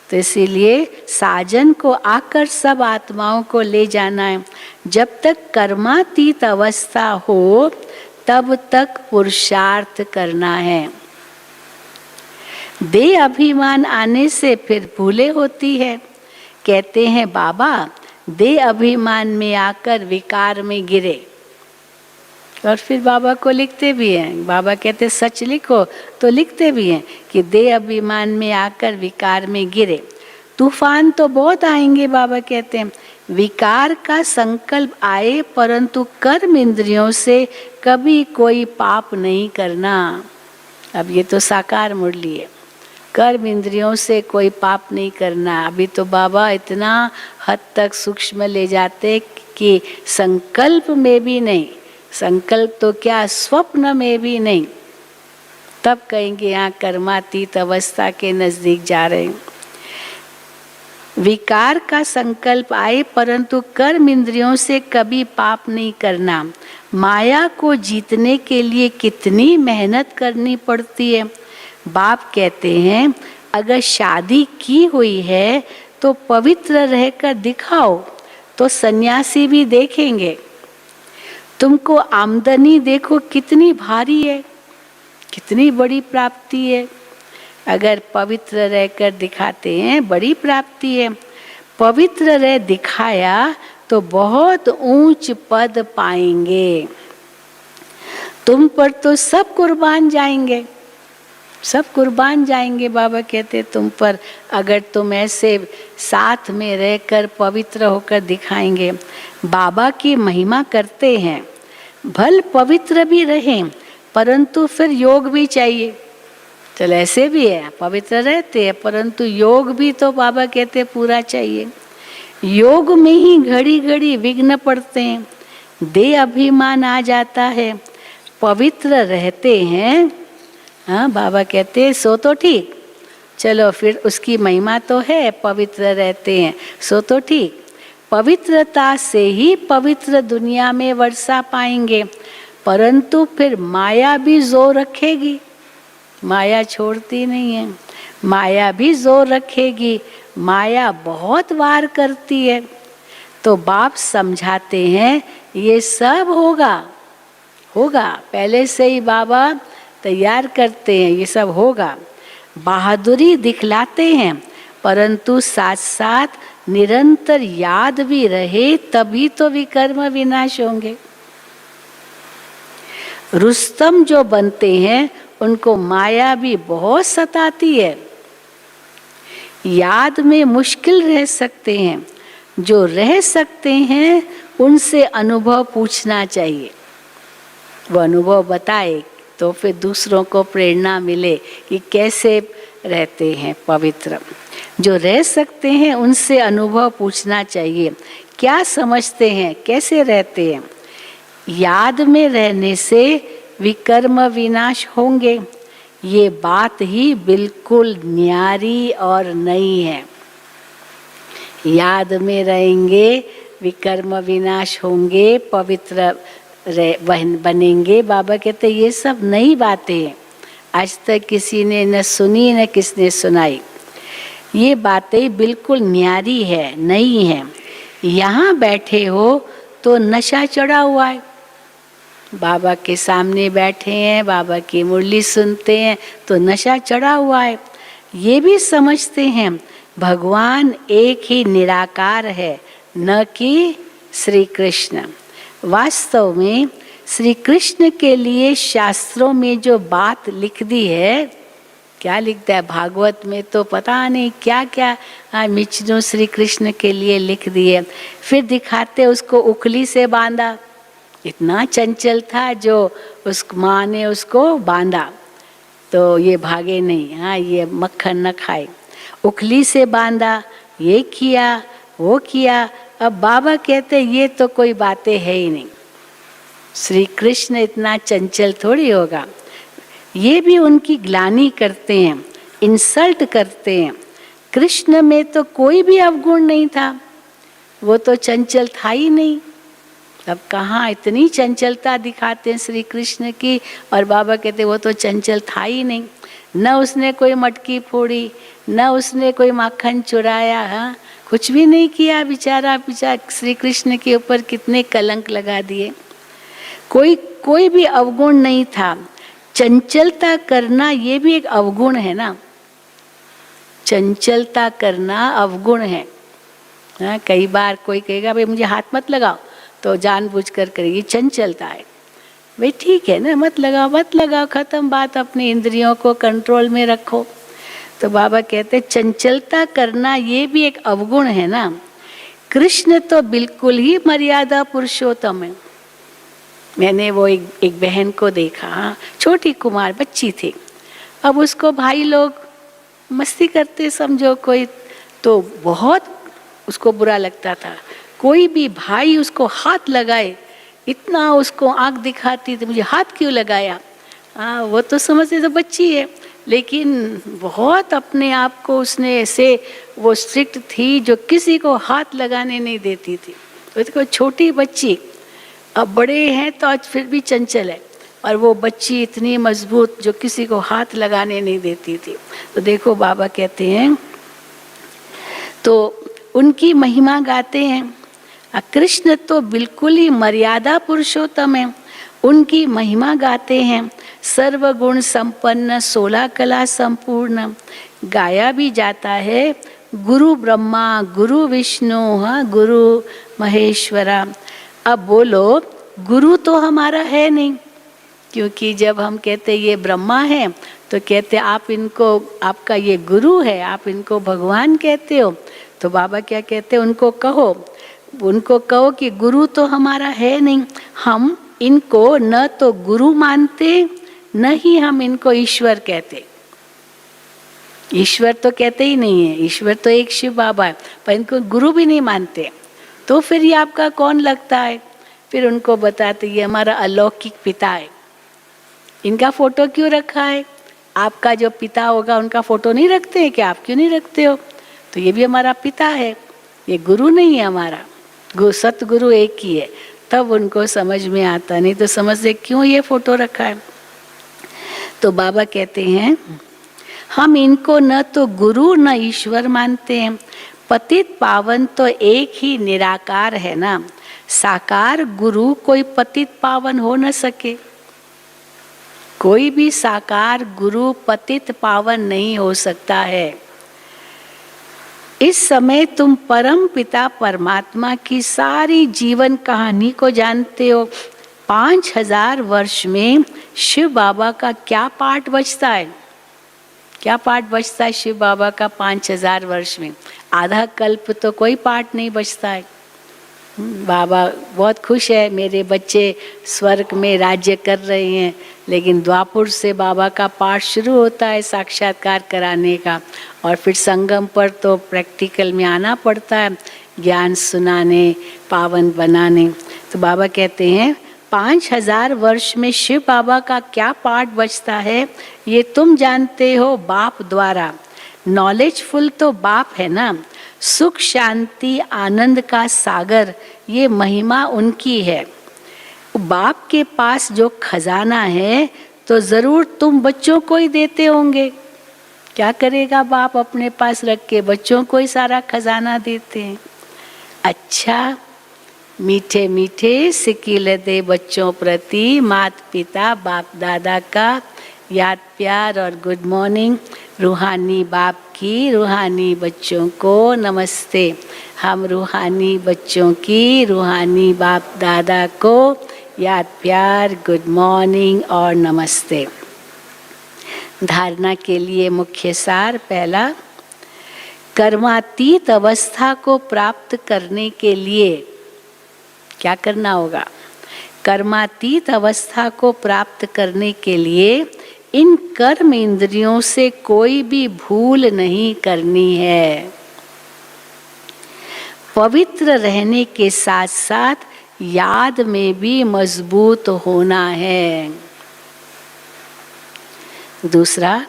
तो इसीलिए साजन को आकर सब आत्माओं को ले जाना है। जब तक कर्मातीत अवस्था हो तब तक पुरुषार्थ करना है। देह अभिमान आने से फिर भूले होती है। कहते हैं बाबा देह अभिमान में आकर विकार में गिरे, और फिर बाबा को लिखते भी हैं। बाबा कहते सच लिखो, तो लिखते भी हैं कि देह अभिमान में आकर विकार में गिरे। तूफान तो बहुत आएंगे, बाबा कहते हैं विकार का संकल्प आए परंतु कर्म इंद्रियों से कभी कोई पाप नहीं करना। अब ये तो साकार मुरली है, कर्म इंद्रियों से कोई पाप नहीं करना। अभी तो बाबा इतना हद तक सूक्ष्म ले जाते कि संकल्प में भी नहीं, संकल्प तो क्या स्वप्न में भी नहीं, तब कहेंगे यहाँ कर्मातीत अवस्था के नजदीक जा रहे हैं। विकार का संकल्प आए परंतु कर्म इंद्रियों से कभी पाप नहीं करना। माया को जीतने के लिए कितनी मेहनत करनी पड़ती है। बाप कहते हैं अगर शादी की हुई है तो पवित्र रहकर दिखाओ तो सन्यासी भी देखेंगे। तुमको आमदनी देखो कितनी भारी है, कितनी बड़ी प्राप्ति है। अगर पवित्र रहकर दिखाते हैं बड़ी प्राप्ति है। पवित्र रह दिखाया तो बहुत ऊंच पद पाएंगे। तुम पर तो सब कुर्बान जाएंगे, सब कुर्बान जाएंगे। बाबा कहते तुम पर अगर तुम ऐसे साथ में रहकर पवित्र होकर दिखाएंगे। बाबा की महिमा करते हैं, भल पवित्र भी रहें परंतु फिर योग भी चाहिए। चल ऐसे भी है, पवित्र रहते हैं परंतु योग भी तो बाबा कहते पूरा चाहिए। योग में ही घड़ी घड़ी विघ्न पड़ते हैं, देह अभिमान आ जाता है। पवित्र रहते हैं, हाँ बाबा कहते हैं सो तो ठीक, चलो फिर उसकी महिमा तो है, पवित्र रहते हैं सो तो ठीक। पवित्रता से ही पवित्र दुनिया में वर्षा पाएंगे परंतु फिर माया भी जोर रखेगी। माया छोड़ती नहीं है, माया भी जोर रखेगी, माया बहुत वार करती है। तो बाप समझाते हैं ये सब होगा, होगा पहले से ही बाबा तैयार करते हैं, ये सब होगा। बहादुरी दिखलाते हैं परंतु साथ साथ निरंतर याद भी रहे तभी तो विकर्म विनाश होंगे। रुस्तम जो बनते हैं उनको माया भी बहुत सताती है, याद में मुश्किल रह सकते हैं। जो रह सकते हैं उनसे अनुभव पूछना चाहिए, वो अनुभव बताए तो फिर दूसरों को प्रेरणा मिले कि कैसे रहते हैं पवित्र। जो रह सकते हैं उनसे अनुभव पूछना चाहिए, क्या समझते हैं, कैसे रहते हैं। याद में रहने से विकर्म विनाश होंगे, ये बात ही बिल्कुल न्यारी और नई है। याद में रहेंगे विकर्म विनाश होंगे, पवित्र बनेंगे। बाबा कहते ये सब नई बातें हैं, आज तक किसी ने न सुनी न किसने सुनाई। ये बातें बिल्कुल न्यारी है, नई है। यहाँ बैठे हो तो नशा चढ़ा हुआ है, बाबा के सामने बैठे हैं, बाबा की मुरली सुनते हैं तो नशा चढ़ा हुआ है। ये भी समझते हैं भगवान एक ही निराकार है, न कि श्री कृष्ण। वास्तव में श्री कृष्ण के लिए शास्त्रों में जो बात लिख दी है, क्या लिखता है भागवत में तो पता नहीं क्या क्या विष्णु श्री कृष्ण के लिए लिख दिए। फिर दिखाते उसको उखली से बांधा, इतना चंचल था जो उस माँ ने उसको बांधा तो ये भागे नहीं, हाँ ये मक्खन न खाए। उखली से बांधा, ये किया वो किया। अब बाबा कहते ये तो कोई बातें है ही नहीं, श्री कृष्ण इतना चंचल थोड़ी होगा। ये भी उनकी ग्लानि करते हैं, इंसल्ट करते हैं। कृष्ण में तो कोई भी अवगुण नहीं था, वो तो चंचल था ही नहीं। अब कहाँ इतनी चंचलता दिखाते हैं श्री कृष्ण की, और बाबा कहते वो तो चंचल था ही नहीं, न उसने कोई मटकी फोड़ी, न उसने कोई माखन चुराया, हाँ कुछ भी नहीं किया बेचारा श्री कृष्ण के ऊपर कितने कलंक लगा दिए। कोई भी अवगुण नहीं था। चंचलता करना ये भी एक अवगुण है ना, चंचलता करना अवगुण है। हाँ, कई बार कोई कहेगा भाई मुझे हाथ मत लगाओ, तो जानबूझकर करेगी, चंचलता है। भाई ठीक है ना, मत लगाओ, खत्म बात, अपनी इंद्रियों को कंट्रोल में रखो। तो बाबा कहते चंचलता करना ये भी एक अवगुण है ना। कृष्ण तो बिल्कुल ही मर्यादा पुरुषोत्तम है। मैंने वो एक बहन को देखा, हाँ छोटी कुमार बच्ची थी, अब उसको भाई लोग मस्ती करते समझो कोई, तो बहुत उसको बुरा लगता था। कोई भी भाई उसको हाथ लगाए, इतना उसको आंख दिखाती थी, मुझे हाथ क्यों लगाया। हाँ वो तो समझते तो बच्ची है, लेकिन बहुत अपने आप को उसने ऐसे, वो स्ट्रिक्ट थी जो किसी को हाथ लगाने नहीं देती थी। तो देखो छोटी बच्ची, अब बड़े हैं तो आज फिर भी चंचल है, और वो बच्ची इतनी मजबूत जो किसी को हाथ लगाने नहीं देती थी। तो देखो बाबा कहते हैं, तो उनकी महिमा गाते हैं। कृष्ण तो बिल्कुल ही मर्यादा पुरुषोत्तम है, उनकी महिमा गाते हैं। सर्वगुण संपन्न 16 कला संपूर्ण, गाया भी जाता है गुरु ब्रह्मा गुरु विष्णु, हाँ गुरु महेश्वरा। अब बोलो गुरु तो हमारा है नहीं, क्योंकि जब हम कहते ये ब्रह्मा है तो कहते आप इनको, आपका ये गुरु है, आप इनको भगवान कहते हो। तो बाबा क्या कहते उनको कहो कि गुरु तो हमारा है नहीं, हम इनको न तो गुरु मानते न ही हम इनको ईश्वर कहते। ईश्वर तो कहते ही नहीं है, ईश्वर तो एक शिव बाबा है, पर इनको गुरु भी नहीं मानते। तो फिर ये आपका कौन लगता है? फिर उनको बताते ये हमारा अलौकिक पिता है। इनका फोटो क्यों रखा है? आपका जो पिता होगा उनका फोटो नहीं रखते हैं क्या? आप क्यों नहीं रखते हो? तो ये भी हमारा पिता है, ये गुरु नहीं है हमारा, सतगुरु एक ही है। तब उनको समझ में आता, नहीं तो समझते क्यों ये फोटो रखा है। तो बाबा कहते हैं हम इनको न तो गुरु न ईश्वर मानते हैं। पतित पावन तो एक ही निराकार है ना, साकार गुरु कोई पतित पावन हो न सके। कोई भी साकार गुरु पतित पावन नहीं हो सकता है। इस समय तुम परम पिता परमात्मा की सारी जीवन कहानी को जानते हो। 5000 वर्ष में शिव बाबा का क्या पाठ बचता है? क्या पाठ बचता है शिव बाबा का 5000 वर्ष में? आधा कल्प तो कोई पाठ नहीं बचता है। बाबा बहुत खुश है, मेरे बच्चे स्वर्ग में राज्य कर रहे हैं, लेकिन द्वापुर से बाबा का पाठ शुरू होता है साक्षात्कार कराने का, और फिर संगम पर तो प्रैक्टिकल में आना पड़ता है, ज्ञान सुनाने, पावन बनाने। तो बाबा कहते हैं 5000 वर्ष में शिव बाबा का क्या पाठ बचता है ये तुम जानते हो बाप द्वारा। नॉलेजफुल तो बाप है ना, सुख शांति आनंद का सागर, ये महिमा उनकी है। बाप के पास जो खजाना है तो जरूर तुम बच्चों को ही देते होंगे। क्या करेगा बाप अपने पास रख के? बच्चों को ही सारा खजाना देते हैं। अच्छा, मीठे मीठे सिकिल दे बच्चों प्रति माता पिता बाप दादा का याद प्यार और गुड मॉर्निंग। रूहानी बाप की रूहानी बच्चों को नमस्ते। हम रूहानी बच्चों की रूहानी बाप दादा को याद प्यार, गुड मॉर्निंग और नमस्ते। धारणा के लिए मुख्य सार पहला, कर्मातीत अवस्था को प्राप्त करने के लिए क्या करना होगा? कर्मातीत अवस्था को प्राप्त करने के लिए इन कर्म इंद्रियों से कोई भी भूल नहीं करनी है। पवित्र रहने के साथ साथ याद में भी मजबूत होना है। दूसरा,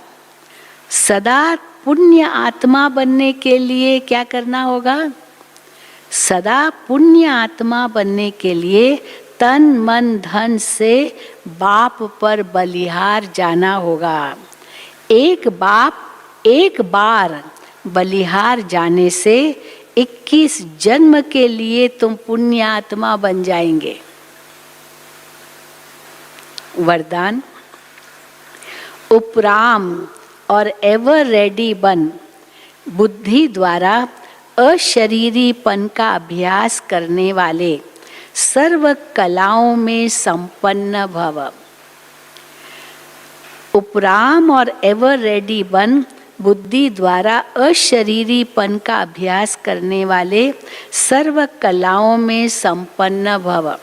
सदा पुण्य आत्मा बनने के लिए क्या करना होगा? सदा पुण्य आत्मा बनने के लिए तन मन धन से बाप पर बलिहार जाना होगा। एक बार बलिहार जाने से 21 जन्म के लिए तुम पुण्य आत्मा बन जाएंगे। वरदान, उपराम और एवर रेडी बन बुद्धि द्वारा अशरीरीपन का अभ्यास करने वाले सर्व कलाओं में संपन्न भव। उपराम और एवर रेडी बन बुद्धि द्वारा अशरीरीपन का अभ्यास करने वाले सर्व कलाओं में संपन्न भव।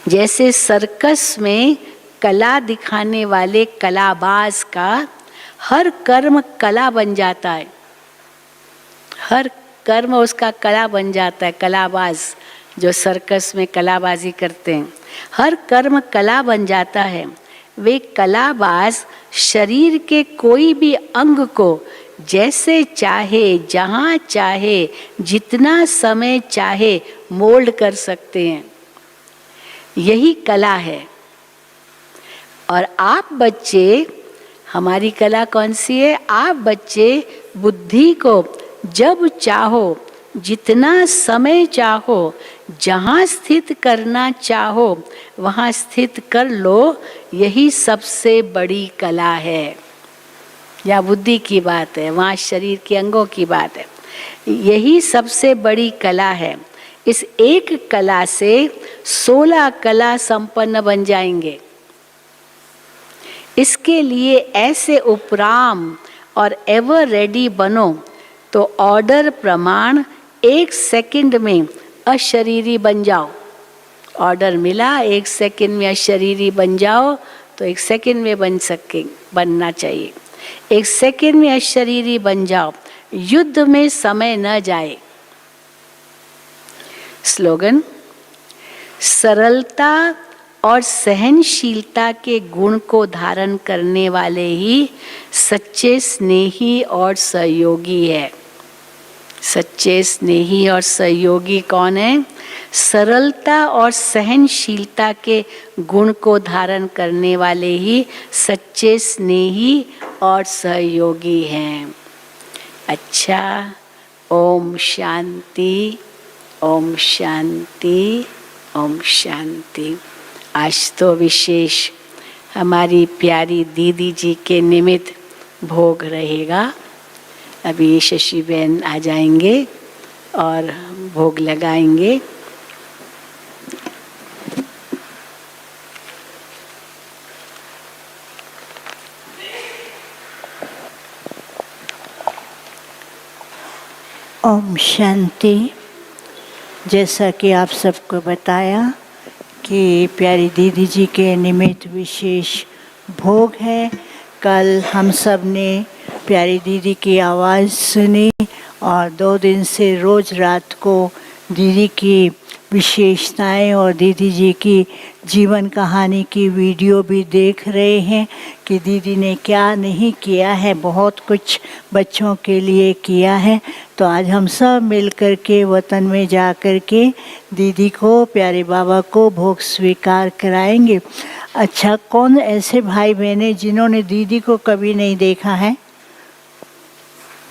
जैसे सर्कस में कला दिखाने वाले कलाबाज का हर कर्म कला बन जाता है, हर कर्म उसका कला बन जाता है। कलाबाज जो सर्कस में कलाबाजी करते हैं, हर कर्म कला बन जाता है। वे कलाबाज शरीर के कोई भी अंग को जैसे चाहे, जहाँ चाहे, जितना समय चाहे मोल्ड कर सकते हैं। यही कला है। और आप बच्चे, हमारी कला कौन सी है? आप बच्चे बुद्धि को जब चाहो, जितना समय चाहो, जहाँ स्थित करना चाहो वहाँ स्थित कर लो। यही सबसे बड़ी कला है। या बुद्धि की बात है, वहाँ शरीर के अंगों की बात है। यही सबसे बड़ी कला है। इस एक कला से 16 कला संपन्न बन जाएंगे। इसके लिए ऐसे उपराम और एवर रेडी बनो तो ऑर्डर प्रमाण 1 सेकंड में अशरीरी बन जाओ। ऑर्डर मिला 1 सेकंड में अशरीरी बन जाओ, तो 1 सेकंड में बनना चाहिए। 1 सेकंड में अशरीरी बन जाओ, युद्ध में समय न जाए। स्लोगन, सरलता और सहनशीलता के गुण को धारण करने वाले ही सच्चे स्नेही और सहयोगी है। सच्चे स्नेही और सहयोगी कौन है? सरलता और सहनशीलता के गुण को धारण करने वाले ही सच्चे स्नेही और सहयोगी हैं। अच्छा, ओम शांति, ओम शांति, ओम शांति। आज तो विशेष हमारी प्यारी दीदी जी के निमित्त भोग रहेगा। अभी शशि बहन आ जाएंगे और भोग लगाएंगे। ओम शांति। जैसा कि आप सबको बताया कि प्यारी दीदी जी के निमित्त विशेष भोग है। कल हम सब ने प्यारी दीदी की आवाज़ सुनी और 2 दिन से रोज़ रात को दीदी की विशेषताएं और दीदी जी की जीवन कहानी की वीडियो भी देख रहे हैं कि दीदी ने क्या नहीं किया है। बहुत कुछ बच्चों के लिए किया है। तो आज हम सब मिल कर के वतन में जा कर के दीदी को, प्यारे बाबा को भोग स्वीकार कराएंगे। अच्छा, कौन ऐसे भाई बहनें जिन्होंने दीदी को कभी नहीं देखा है?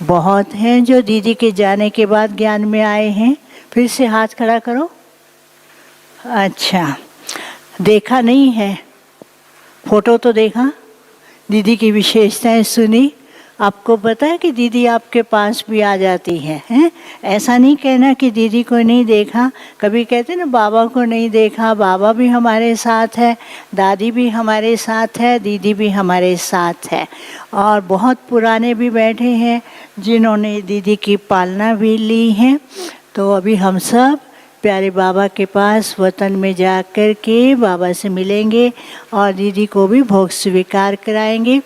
बहुत हैं जो दीदी के जाने के बाद ज्ञान में आए हैं। फिर से हाथ खड़ा करो। अच्छा, देखा नहीं है, फोटो तो देखा, दीदी की विशेषताएं सुनी। आपको पता है कि दीदी आपके पास भी आ जाती है, हैं? ऐसा नहीं कहना कि दीदी को नहीं देखा। कभी कहते ना बाबा को नहीं देखा, बाबा भी हमारे साथ है, दादी भी हमारे साथ है, दीदी भी हमारे साथ है। और बहुत पुराने भी बैठे हैं जिन्होंने दीदी की पालना भी ली है। तो अभी हम सब प्यारे बाबा के पास वतन में जा कर के बाबा से मिलेंगे और दीदी को भी भोग स्वीकार कराएंगे।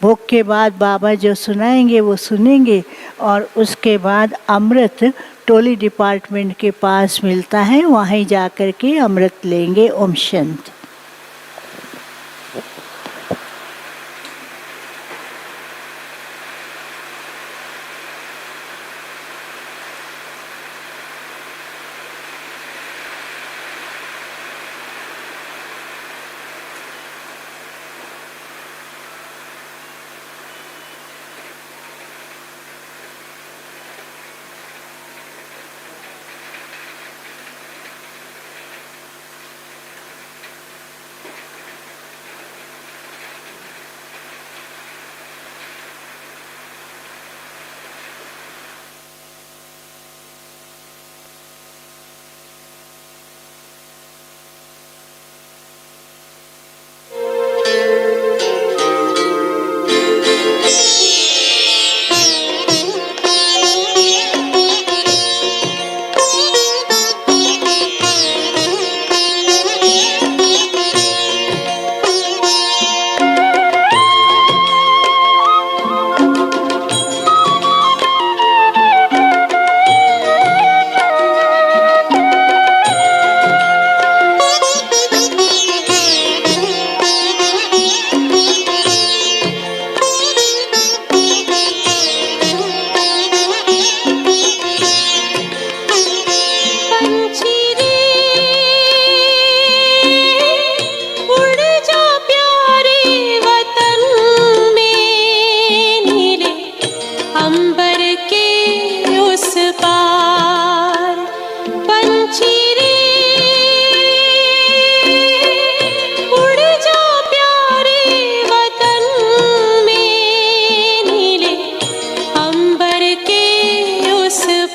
भोग के बाद बाबा जो सुनाएंगे वो सुनेंगे और उसके बाद अमृत टोली डिपार्टमेंट के पास मिलता है, वहीं जा कर के अमृत लेंगे। ओम शांति।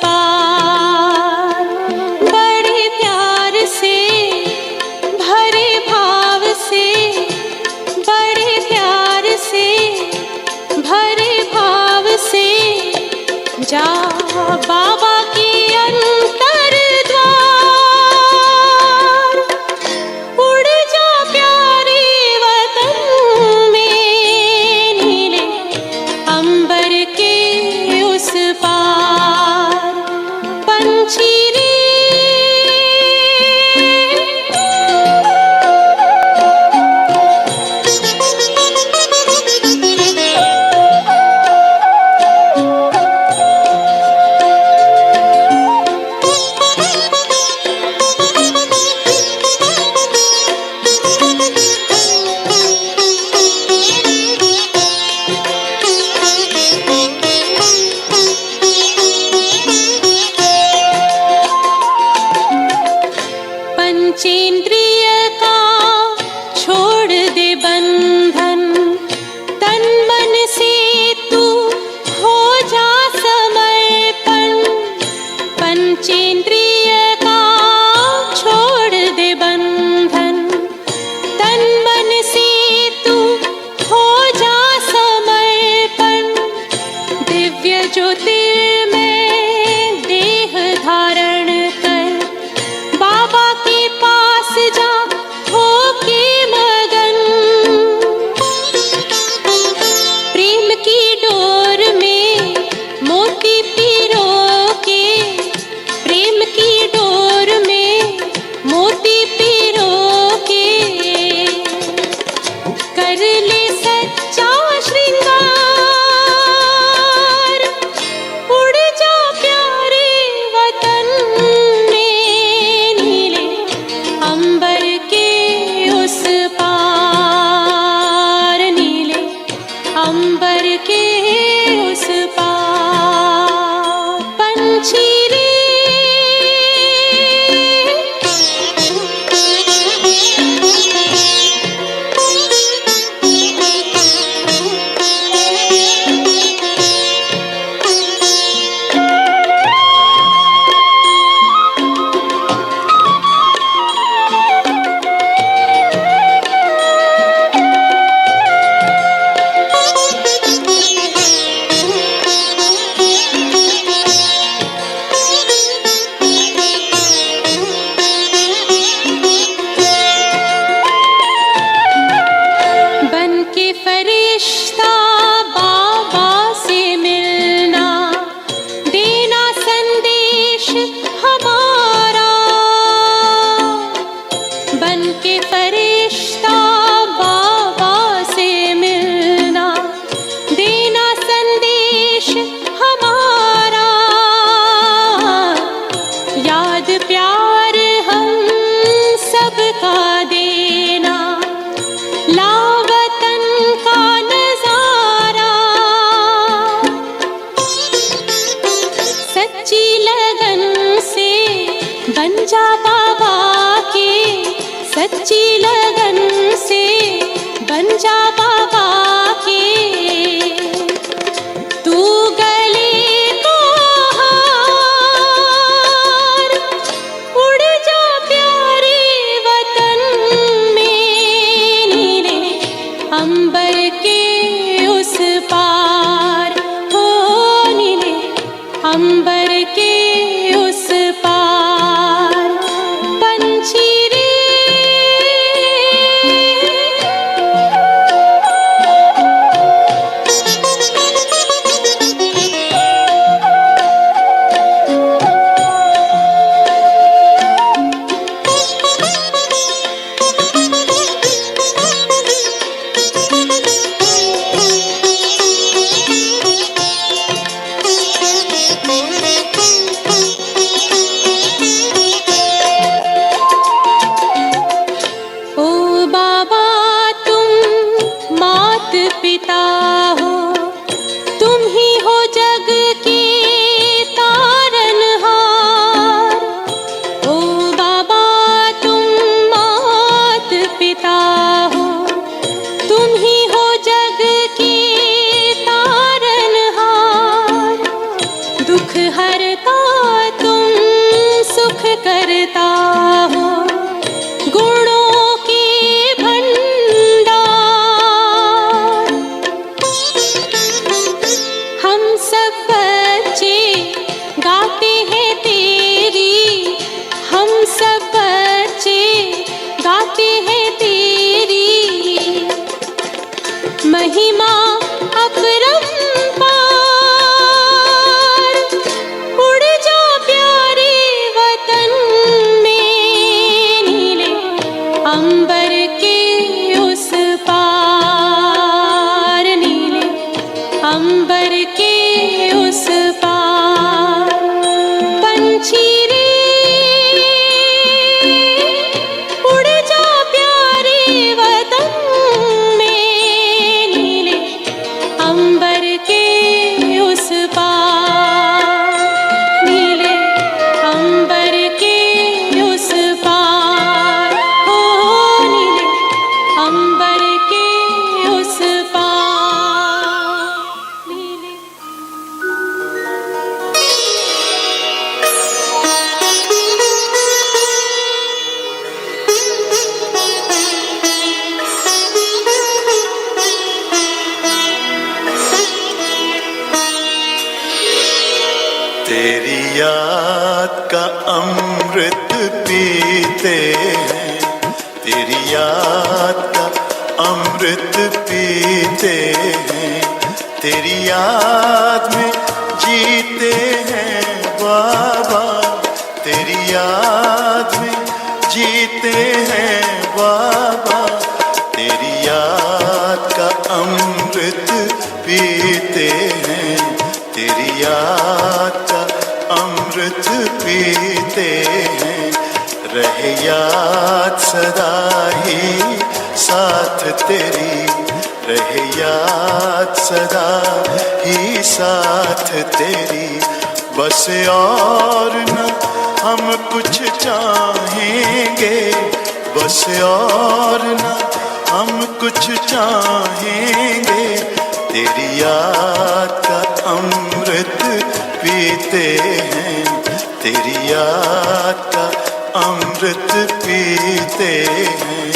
पार। बड़े प्यार से भरे भाव से, बड़े प्यार से भरे भाव से जा बाबा के अंतर द्वार। उड़ जा प्यारे वतन में, नीले अंबर के उस पार। पंछी रे पंचेंद्रिय का छोड़ दे बंधन, तन मन से तू हो जा समर्पण। पंचेंद्रिय का छोड़ दे बंधन, तन मन से तू हो जा समर्पण। दिव्य ज्योतिर्मय देह धारण कर, बाबा के पास जा हो के मगन। प्रेम की डोर में मोती पिरो के, प्रेम की डोर में मोती पिरो के कर ले सच्चा श्रृंगार। उड़ जा प्यारे वतन में, नीले अंबर के उस पार। नीले अंबर के उस पार। पंछी रे बन के फरिश्ता बाबा से मिलना, देना संदेश हमारा। बन के फरिश्ता बाबा से मिलना, देना संदेश हमारा। याद प्यार हम सबका देना, लावतन का नजारा। सच्ची लगन से बन जा बाबा के, सच्ची लगन से बन जा बाबा के। तू गले को हार, उड़ जा प्यारे वतन में, नीले अंबर के उस पार। हो नीले अंबर के उस पार। पंछी रे हरता तुम सुख करता हो, गुणों के भंडार। हम सब बच्चे गाते हैं तेरी, हम सब बच्चे गाते हैं तेरी महिमा अपरंपार। उड़ जा प्यारे वतन में, नीले अंबर के उस पार, नीले अंबर के उस पार। पंछी रे उड़ जा प्यारे वतन में, नीले अंबर के उस पार, नीले अंबर के उस पार। हो नीले अंबर के उस पार, नीले। तेरी याद का अमृत पीते हैं, तेरी याद का अमृत पीते हैं, तेरी याद में जीते हैं बाबा, तेरी याद में जीते हैं बाबा, तेरी याद का अमृत पीते हैं, तेरी याद का अमृत पीते हैं। रहे याद सदा ही साथ तेरी, रहे याद सदा ही साथ तेरी। बस और न हम कुछ चाहेंगे, बस और न हम कुछ चाहेंगे, तेरी याद का अमृत पीते हैं, तेरी याद का अमृत पीते हैं।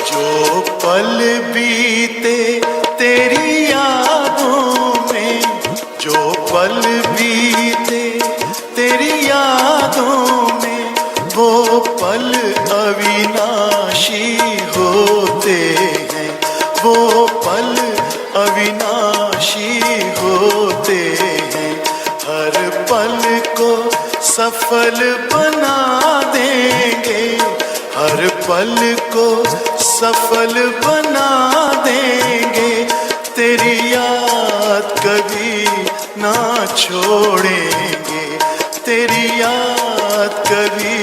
जो पल बीते तेरी यादों में, जो पल बीते तेरी यादों में, वो पल अविनाशी होते हैं, वो पल अविनाशी होते हैं। हर पल को सफल बना देंगे, हर पल को सफल बना देंगे, तेरी याद कभी ना छोड़ेंगे, तेरी याद कभी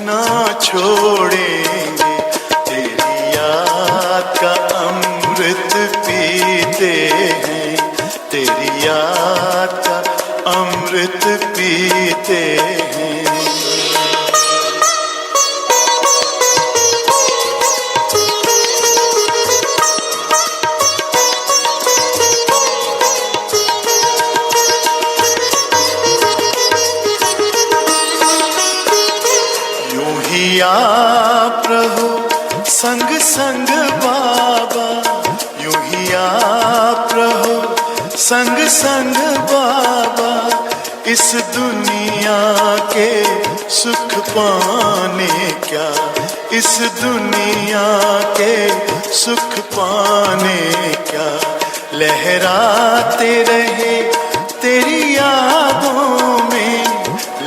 ना छोड़ेंगे। तेरी याद का अमृत पीते हैं, तेरी याद का अमृत पीते हैं। आप रहो संग संग बाबा, यूं ही आप रहो संग संग बाबा, इस दुनिया के सुख पाने क्या, इस दुनिया के सुख पाने क्या। लहराते रहे तेरी यादों में,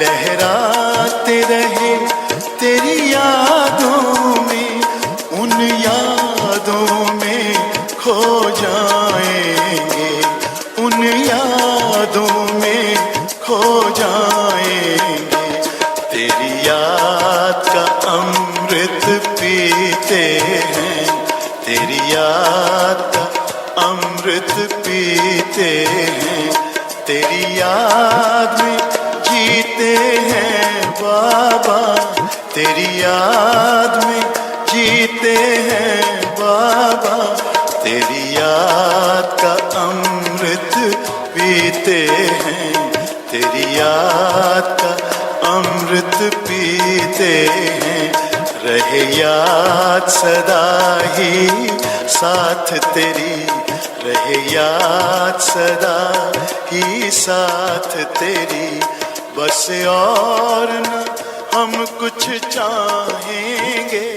लहराते रहे तेरी यादों में, उन यादों में खो जाएंगे, उन यादों में खो जाएंगे। तेरी याद का अमृत पीते हैं, तेरी याद का अमृत पीते हैं, तेरी याद में जीते हैं बाबा, तेरी याद में जीते हैं बाबा, तेरी याद का अमृत पीते हैं, तेरी याद का अमृत पीते हैं। रहे याद सदा ही साथ तेरी, रहे याद सदा ही साथ तेरी, बस और न हम कुछ चाहेंगे।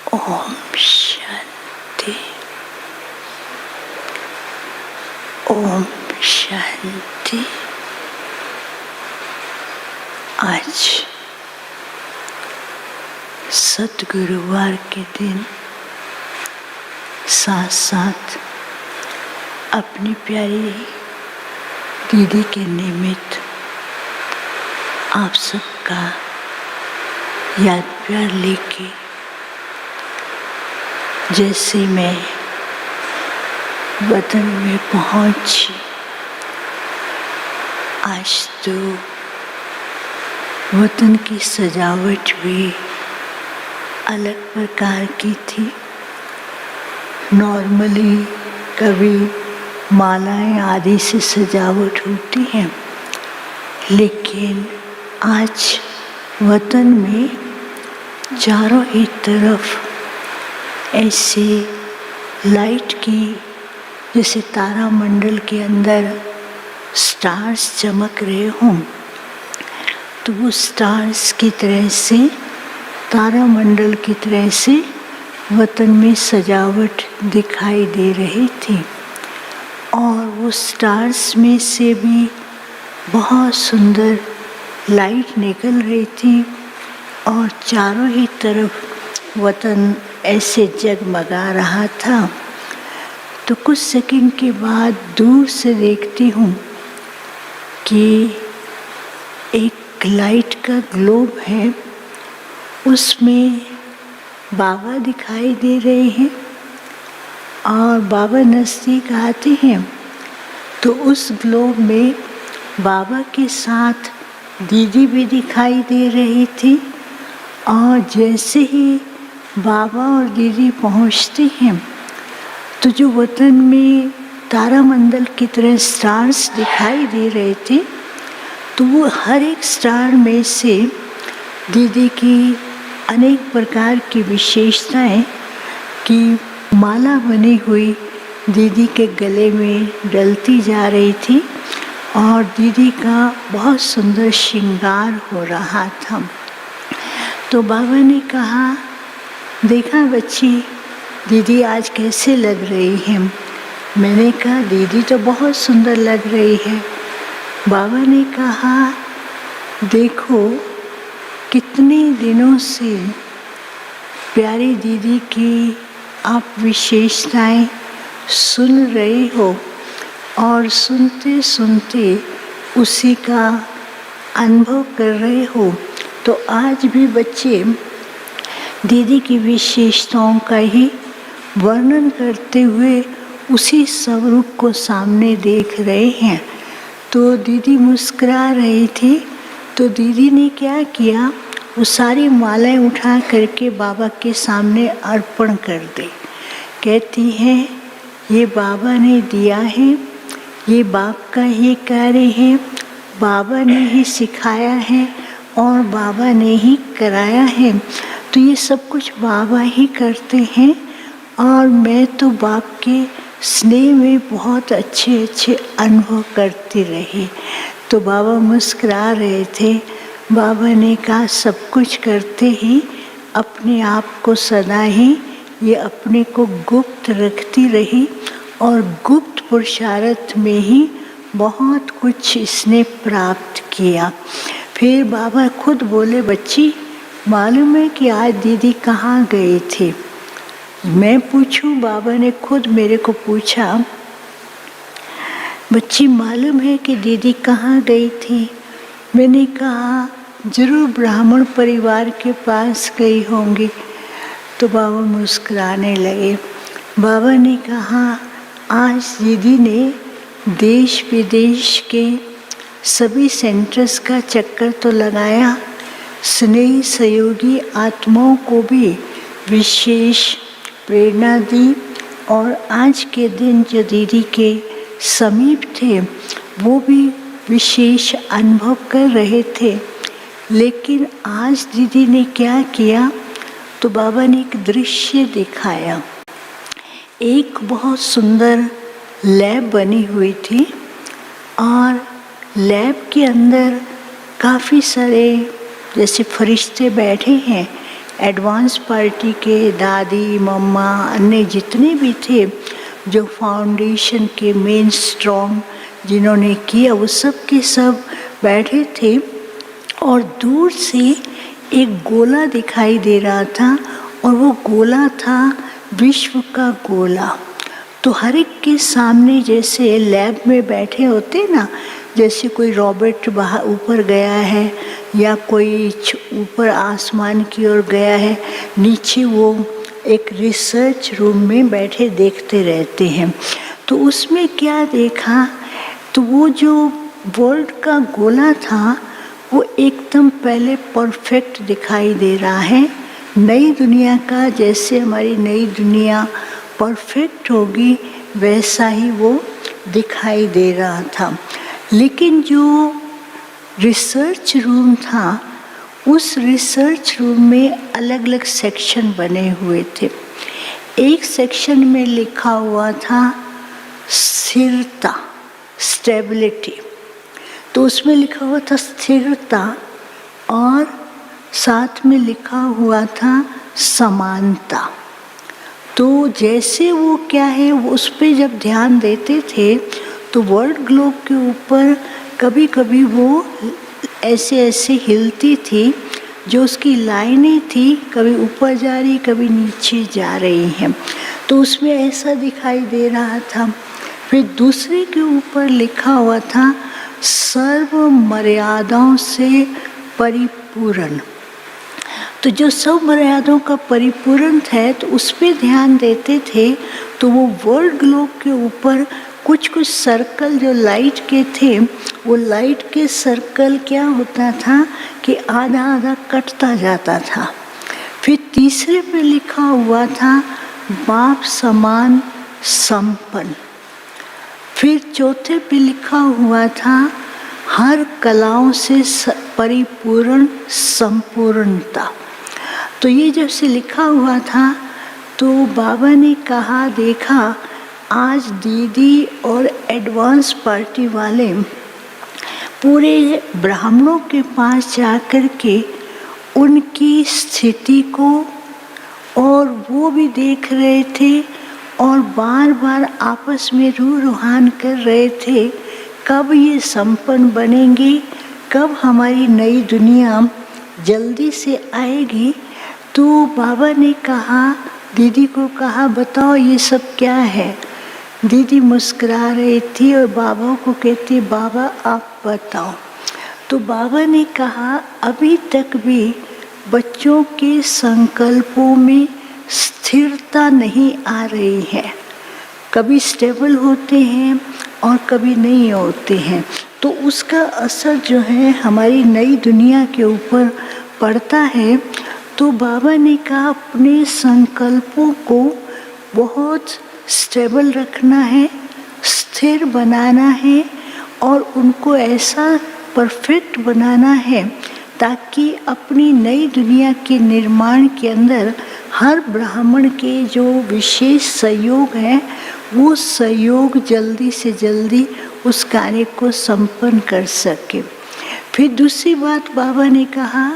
ओम शांति, ओम शांति। आज सतगुरुवार के दिन साथ साथ अपनी प्यारी दीदी के निमित्त आप सबका याद प्यार लेके जैसे मैं वतन में पहुंची, आज तो वतन की सजावट भी अलग प्रकार की थी। नॉर्मली कभी मालाएं आदि से सजावट होती है, लेकिन आज वतन में चारों ही तरफ ऐसे लाइट की, जैसे तारा मंडल के अंदर स्टार्स चमक रहे हों, तो वो स्टार्स की तरह से, तारा मंडल की तरह से वतन में सजावट दिखाई दे रही थी। और वो स्टार्स में से भी बहुत सुंदर लाइट निकल रही थी और चारों ही तरफ वतन ऐसे जगमगा रहा था। तो कुछ सेकंड के बाद दूर से देखती हूँ कि एक लाइट का ग्लोब है, उसमें बाबा दिखाई दे रहे हैं और बाबा नज़दीक आते हैं तो उस ग्लोब में बाबा के साथ दीदी भी दिखाई दे रही थी। और जैसे ही बाबा और दीदी पहुंचते हैं तो जो वतन में तारामंडल की तरह स्टार्स दिखाई दे रहे थे, तो वो हर एक स्टार में से दीदी की अनेक प्रकार की विशेषताएं की माला बनी हुई दीदी के गले में डलती जा रही थी और दीदी का बहुत सुंदर श्रृंगार हो रहा था। तो बाबा ने कहा, देखा बच्ची, दीदी आज कैसे लग रही है? मैंने कहा, दीदी तो बहुत सुंदर लग रही है। बाबा ने कहा, देखो कितने दिनों से प्यारी दीदी की आप विशेषताएं सुन रहे हो और सुनते सुनते उसी का अनुभव कर रहे हो। तो आज भी बच्चे दीदी की विशेषताओं का ही वर्णन करते हुए उसी स्वरूप को सामने देख रहे हैं। तो दीदी मुस्कुरा रही थी, तो दीदी ने क्या किया, वो सारी मालाएं उठा करके बाबा के सामने अर्पण कर दी। कहती है ये बाबा ने दिया है, ये बाप का ही कार्य है, बाबा ने ही सिखाया है और बाबा ने ही कराया है। तो ये सब कुछ बाबा ही करते हैं और मैं तो बाप के स्नेह में बहुत अच्छे अच्छे अनुभव करती रही। तो बाबा मुस्कुरा रहे थे। बाबा ने कहा सब कुछ करते ही अपने आप को सदा ही ये अपने को गुप्त रखती रही और गुप्त पुरुषार्थ में ही बहुत कुछ इसने प्राप्त किया। फिर बाबा खुद बोले, बच्ची मालूम है कि आज दीदी कहाँ गए थे? मैं पूछूं? बाबा ने खुद मेरे को पूछा, बच्ची मालूम है कि दीदी कहाँ गई थी? मैंने कहा जरूर ब्राह्मण परिवार के पास गई होंगी। तो बाबा मुस्कुराने लगे। बाबा ने कहा आज दीदी ने देश विदेश के सभी सेंटर्स का चक्कर तो लगाया, स्नेही सहयोगी आत्माओं को भी विशेष प्रेरणा दी और आज के दिन जो दीदी के समीप थे वो भी विशेष अनुभव कर रहे थे। लेकिन आज दीदी ने क्या किया, तो बाबा ने एक दृश्य दिखाया। एक बहुत सुंदर लैब बनी हुई थी और लैब के अंदर काफ़ी सारे जैसे फरिश्ते बैठे हैं, एडवांस पार्टी के दादी मम्मा अन्य जितने भी थे जो फाउंडेशन के मेन स्ट्रॉन्ग जिन्होंने किया वो सब के सब बैठे थे। और दूर से एक गोला दिखाई दे रहा था और वो गोला था विश्व का गोला। तो हर एक के सामने जैसे लैब में बैठे होते ना, जैसे कोई रॉबोट बाहर ऊपर गया है या कोई ऊपर आसमान की ओर गया है, नीचे वो एक रिसर्च रूम में बैठे देखते रहते हैं। तो उसमें क्या देखा, तो वो जो वर्ल्ड का गोला था वो एकदम पहले परफेक्ट दिखाई दे रहा है, नई दुनिया का जैसे हमारी नई दुनिया परफेक्ट होगी वैसा ही वो दिखाई दे रहा था। लेकिन जो रिसर्च रूम था उस रिसर्च रूम में अलग अलग सेक्शन बने हुए थे। एक सेक्शन में लिखा हुआ था स्थिरता, स्टेबिलिटी, तो उसमें लिखा हुआ था स्थिरता और साथ में लिखा हुआ था समानता। तो जैसे वो क्या है वो उस पर जब ध्यान देते थे तो वर्ल्ड ग्लोब के ऊपर कभी कभी वो ऐसे ऐसे हिलती थी, जो उसकी लाइनें थी कभी ऊपर जा रही कभी नीचे जा रही हैं, तो उसमें ऐसा दिखाई दे रहा था। फिर दूसरे के ऊपर लिखा हुआ था सर्व मर्यादाओं से परिपूर्ण। तो जो सब मर्यादाओं का परिपूर्ण है तो उस पर ध्यान देते थे। तो वो वर्ल्ड ग्लोब के ऊपर कुछ कुछ सर्कल जो लाइट के थे, वो लाइट के सर्कल क्या होता था कि आधा आधा कटता जाता था। फिर तीसरे पे लिखा हुआ था बाप समान संपन्न। फिर चौथे पे लिखा हुआ था हर कलाओं से परिपूर्ण संपूर्णता। तो ये जब से लिखा हुआ था तो बाबा ने कहा, देखा आज दीदी और एडवांस पार्टी वाले पूरे ब्राह्मणों के पास जाकर के उनकी स्थिति को और वो भी देख रहे थे और बार बार आपस में रूहान कर रहे थे, कब ये संपन्न बनेंगी, कब हमारी नई दुनिया जल्दी से आएगी। तो बाबा ने कहा, दीदी को कहा बताओ ये सब क्या है। दीदी मुस्कुरा रही थी और बाबा को कहती बाबा आप बताओ। तो बाबा ने कहा अभी तक भी बच्चों के संकल्पों में स्थिरता नहीं आ रही है। कभी स्टेबल होते हैं और कभी नहीं होते हैं, तो उसका असर जो है हमारी नई दुनिया के ऊपर पड़ता है। तो बाबा ने कहा अपने संकल्पों को बहुत स्टेबल रखना है, स्थिर बनाना है और उनको ऐसा परफेक्ट बनाना है ताकि अपनी नई दुनिया के निर्माण के अंदर हर ब्राह्मण के जो विशेष सहयोग है वो सहयोग जल्दी से जल्दी उस कार्य को संपन्न कर सके। फिर दूसरी बात बाबा ने कहा,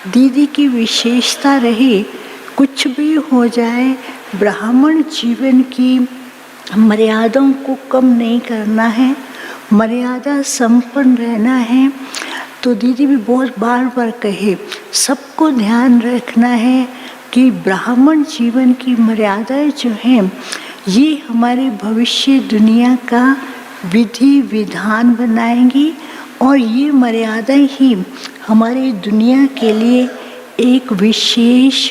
दीदी की विशेषता रही कुछ भी हो जाए ब्राह्मण जीवन की मर्यादाओं को कम नहीं करना है, मर्यादा संपन्न रहना है। तो दीदी भी बहुत बार बार कहे सबको ध्यान रखना है कि ब्राह्मण जीवन की मर्यादाएं जो हैं ये हमारे भविष्य दुनिया का विधि विधान बनाएंगी और ये मर्यादाएं ही हमारी दुनिया के लिए एक विशेष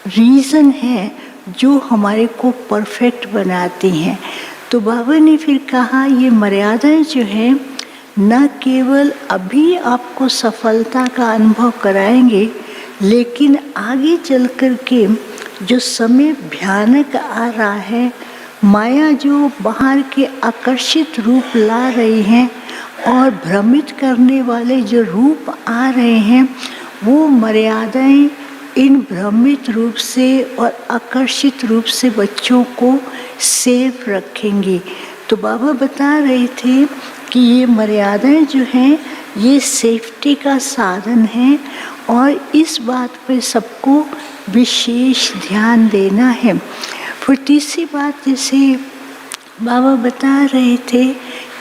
रीज़न है जो हमारे को परफेक्ट बनाती हैं। तो बाबा ने फिर कहा ये मर्यादाएं जो है न केवल अभी आपको सफलता का अनुभव कराएंगे, लेकिन आगे चल कर के जो समय भयानक आ रहा है, माया जो बाहर के आकर्षित रूप ला रही हैं और भ्रमित करने वाले जो रूप आ रहे हैं, वो मर्यादाएं इन भ्रमित रूप से और आकर्षित रूप से बच्चों को सेफ रखेंगी। तो बाबा बता रहे थे कि ये मर्यादाएं जो हैं ये सेफ्टी का साधन है और इस बात पे सबको विशेष ध्यान देना है। फिर तीसरी बात जैसे बाबा बता रहे थे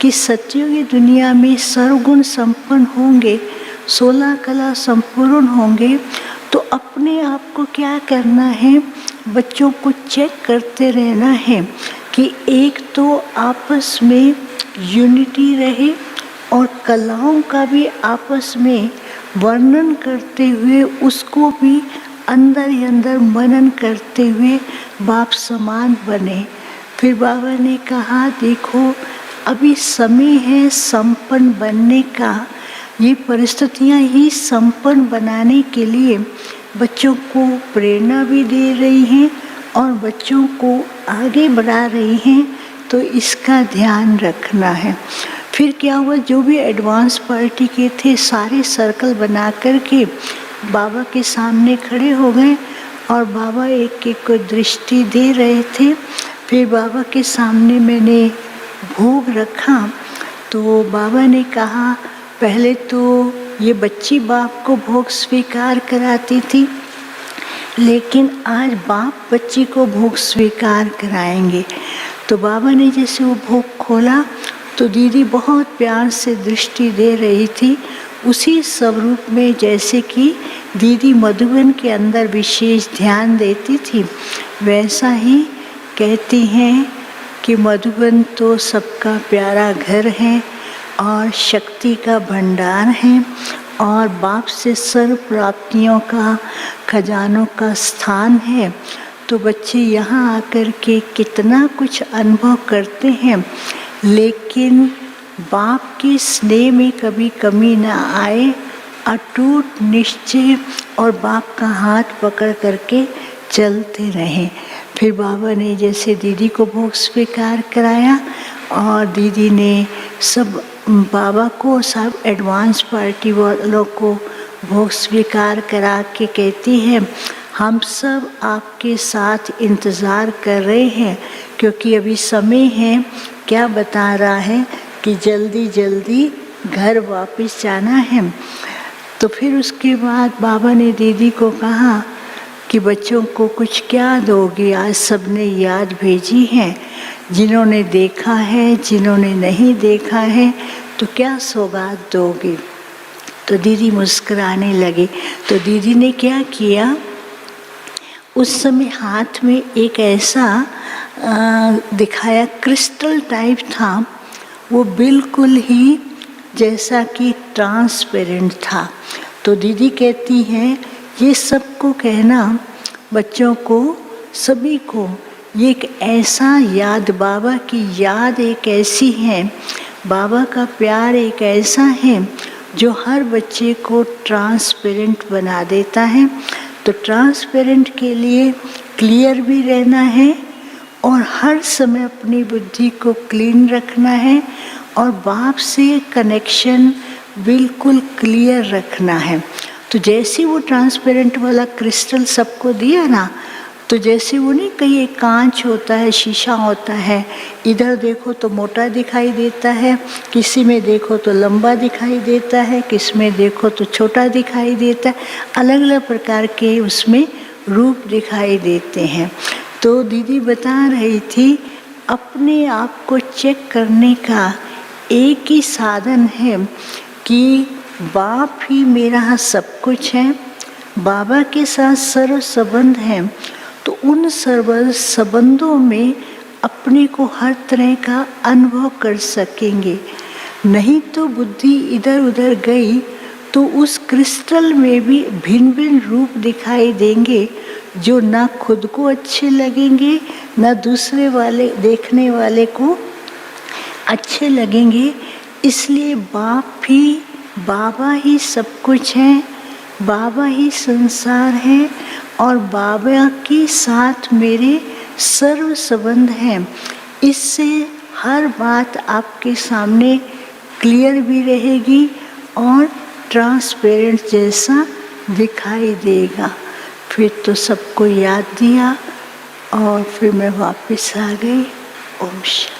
कि सत्युगी दुनिया में सर्वगुण संपन्न होंगे, 16 कला संपूर्ण होंगे, तो अपने आप को क्या करना है, बच्चों को चेक करते रहना है कि एक तो आपस में यूनिटी रहे और कलाओं का भी आपस में वर्णन करते हुए उसको भी अंदर ही अंदर मनन करते हुए बाप समान बने। फिर बाबा ने कहा देखो अभी समय है संपन्न बनने का, ये परिस्थितियाँ ही संपन्न बनाने के लिए बच्चों को प्रेरणा भी दे रही हैं और बच्चों को आगे बढ़ा रही हैं, तो इसका ध्यान रखना है। फिर क्या हुआ, जो भी एडवांस पार्टी के थे सारे सर्कल बना कर के बाबा के सामने खड़े हो गए और बाबा एक एक को दृष्टि दे रहे थे। फिर बाबा के सामने मैंने भोग रखा तो बाबा ने कहा पहले तो ये बच्ची बाप को भोग स्वीकार कराती थी, लेकिन आज बाप बच्ची को भोग स्वीकार कराएंगे। तो बाबा ने जैसे वो भोग खोला तो दीदी बहुत प्यार से दृष्टि दे रही थी, उसी स्वरूप में जैसे कि दीदी मधुबन के अंदर विशेष ध्यान देती थी, वैसा ही कहती हैं कि मधुबन तो सबका प्यारा घर है और शक्ति का भंडार है और बाप से सर्व प्राप्तियों का खजानों का स्थान है। तो बच्चे यहाँ आकर के कितना कुछ अनुभव करते हैं, लेकिन बाप के स्नेह में कभी कमी ना आए, अटूट निश्चय और बाप का हाथ पकड़ करके चलते रहें। फिर बाबा ने जैसे दीदी को भोग स्वीकार कराया और दीदी ने सब बाबा को सब एडवांस पार्टी वालों को भोग स्वीकार करा के कहती है हम सब आपके साथ इंतज़ार कर रहे हैं, क्योंकि अभी समय है, क्या बता रहा है कि जल्दी जल्दी घर वापस जाना है। तो फिर उसके बाद बाबा ने दीदी को कहा कि बच्चों को कुछ क्या दोगे, आज सबने याद भेजी है, जिन्होंने देखा है जिन्होंने नहीं देखा है, तो क्या सौगात दोगे। तो दीदी मुस्कुराने लगे। तो दीदी ने क्या किया, उस समय हाथ में एक ऐसा दिखाया, क्रिस्टल टाइप था, वो बिल्कुल ही जैसा कि ट्रांसपेरेंट था। तो दीदी कहती हैं ये सबको कहना, बच्चों को, सभी को, ये एक ऐसा याद, बाबा की याद एक ऐसी है, बाबा का प्यार एक ऐसा है जो हर बच्चे को ट्रांसपेरेंट बना देता है। तो ट्रांसपेरेंट के लिए क्लियर भी रहना है और हर समय अपनी बुद्धि को क्लीन रखना है और बाप से कनेक्शन बिल्कुल क्लियर रखना है। तो जैसे वो ट्रांसपेरेंट वाला क्रिस्टल सबको दिया ना, तो जैसे वो नहीं, कहीं एक कांच होता है, शीशा होता है, इधर देखो तो मोटा दिखाई देता है, किसी में देखो तो लंबा दिखाई देता है, किसी में देखो तो छोटा दिखाई देता है, अलग अलग प्रकार के उसमें रूप दिखाई देते हैं। तो दीदी बता रही थी अपने आप को चेक करने का एक ही साधन है कि बाप ही मेरा सब कुछ है, बाबा के साथ सर्व संबंध है। तो उन सर्व संबंधों में अपने को हर तरह का अनुभव कर सकेंगे। नहीं तो बुद्धि इधर उधर गई तो उस क्रिस्टल में भी भिन्न भिन्न रूप दिखाई देंगे जो ना खुद को अच्छे लगेंगे, ना दूसरे वाले देखने वाले को अच्छे लगेंगे। इसलिए बाबा ही सब कुछ है, बाबा ही संसार है और बाबा के साथ मेरे सर्व संबंध हैं। इससे हर बात आपके सामने क्लियर भी रहेगी और ट्रांसपेरेंट जैसा दिखाई देगा। फिर तो सबको याद दिया और फिर मैं वापस आ गई। ओम शांति।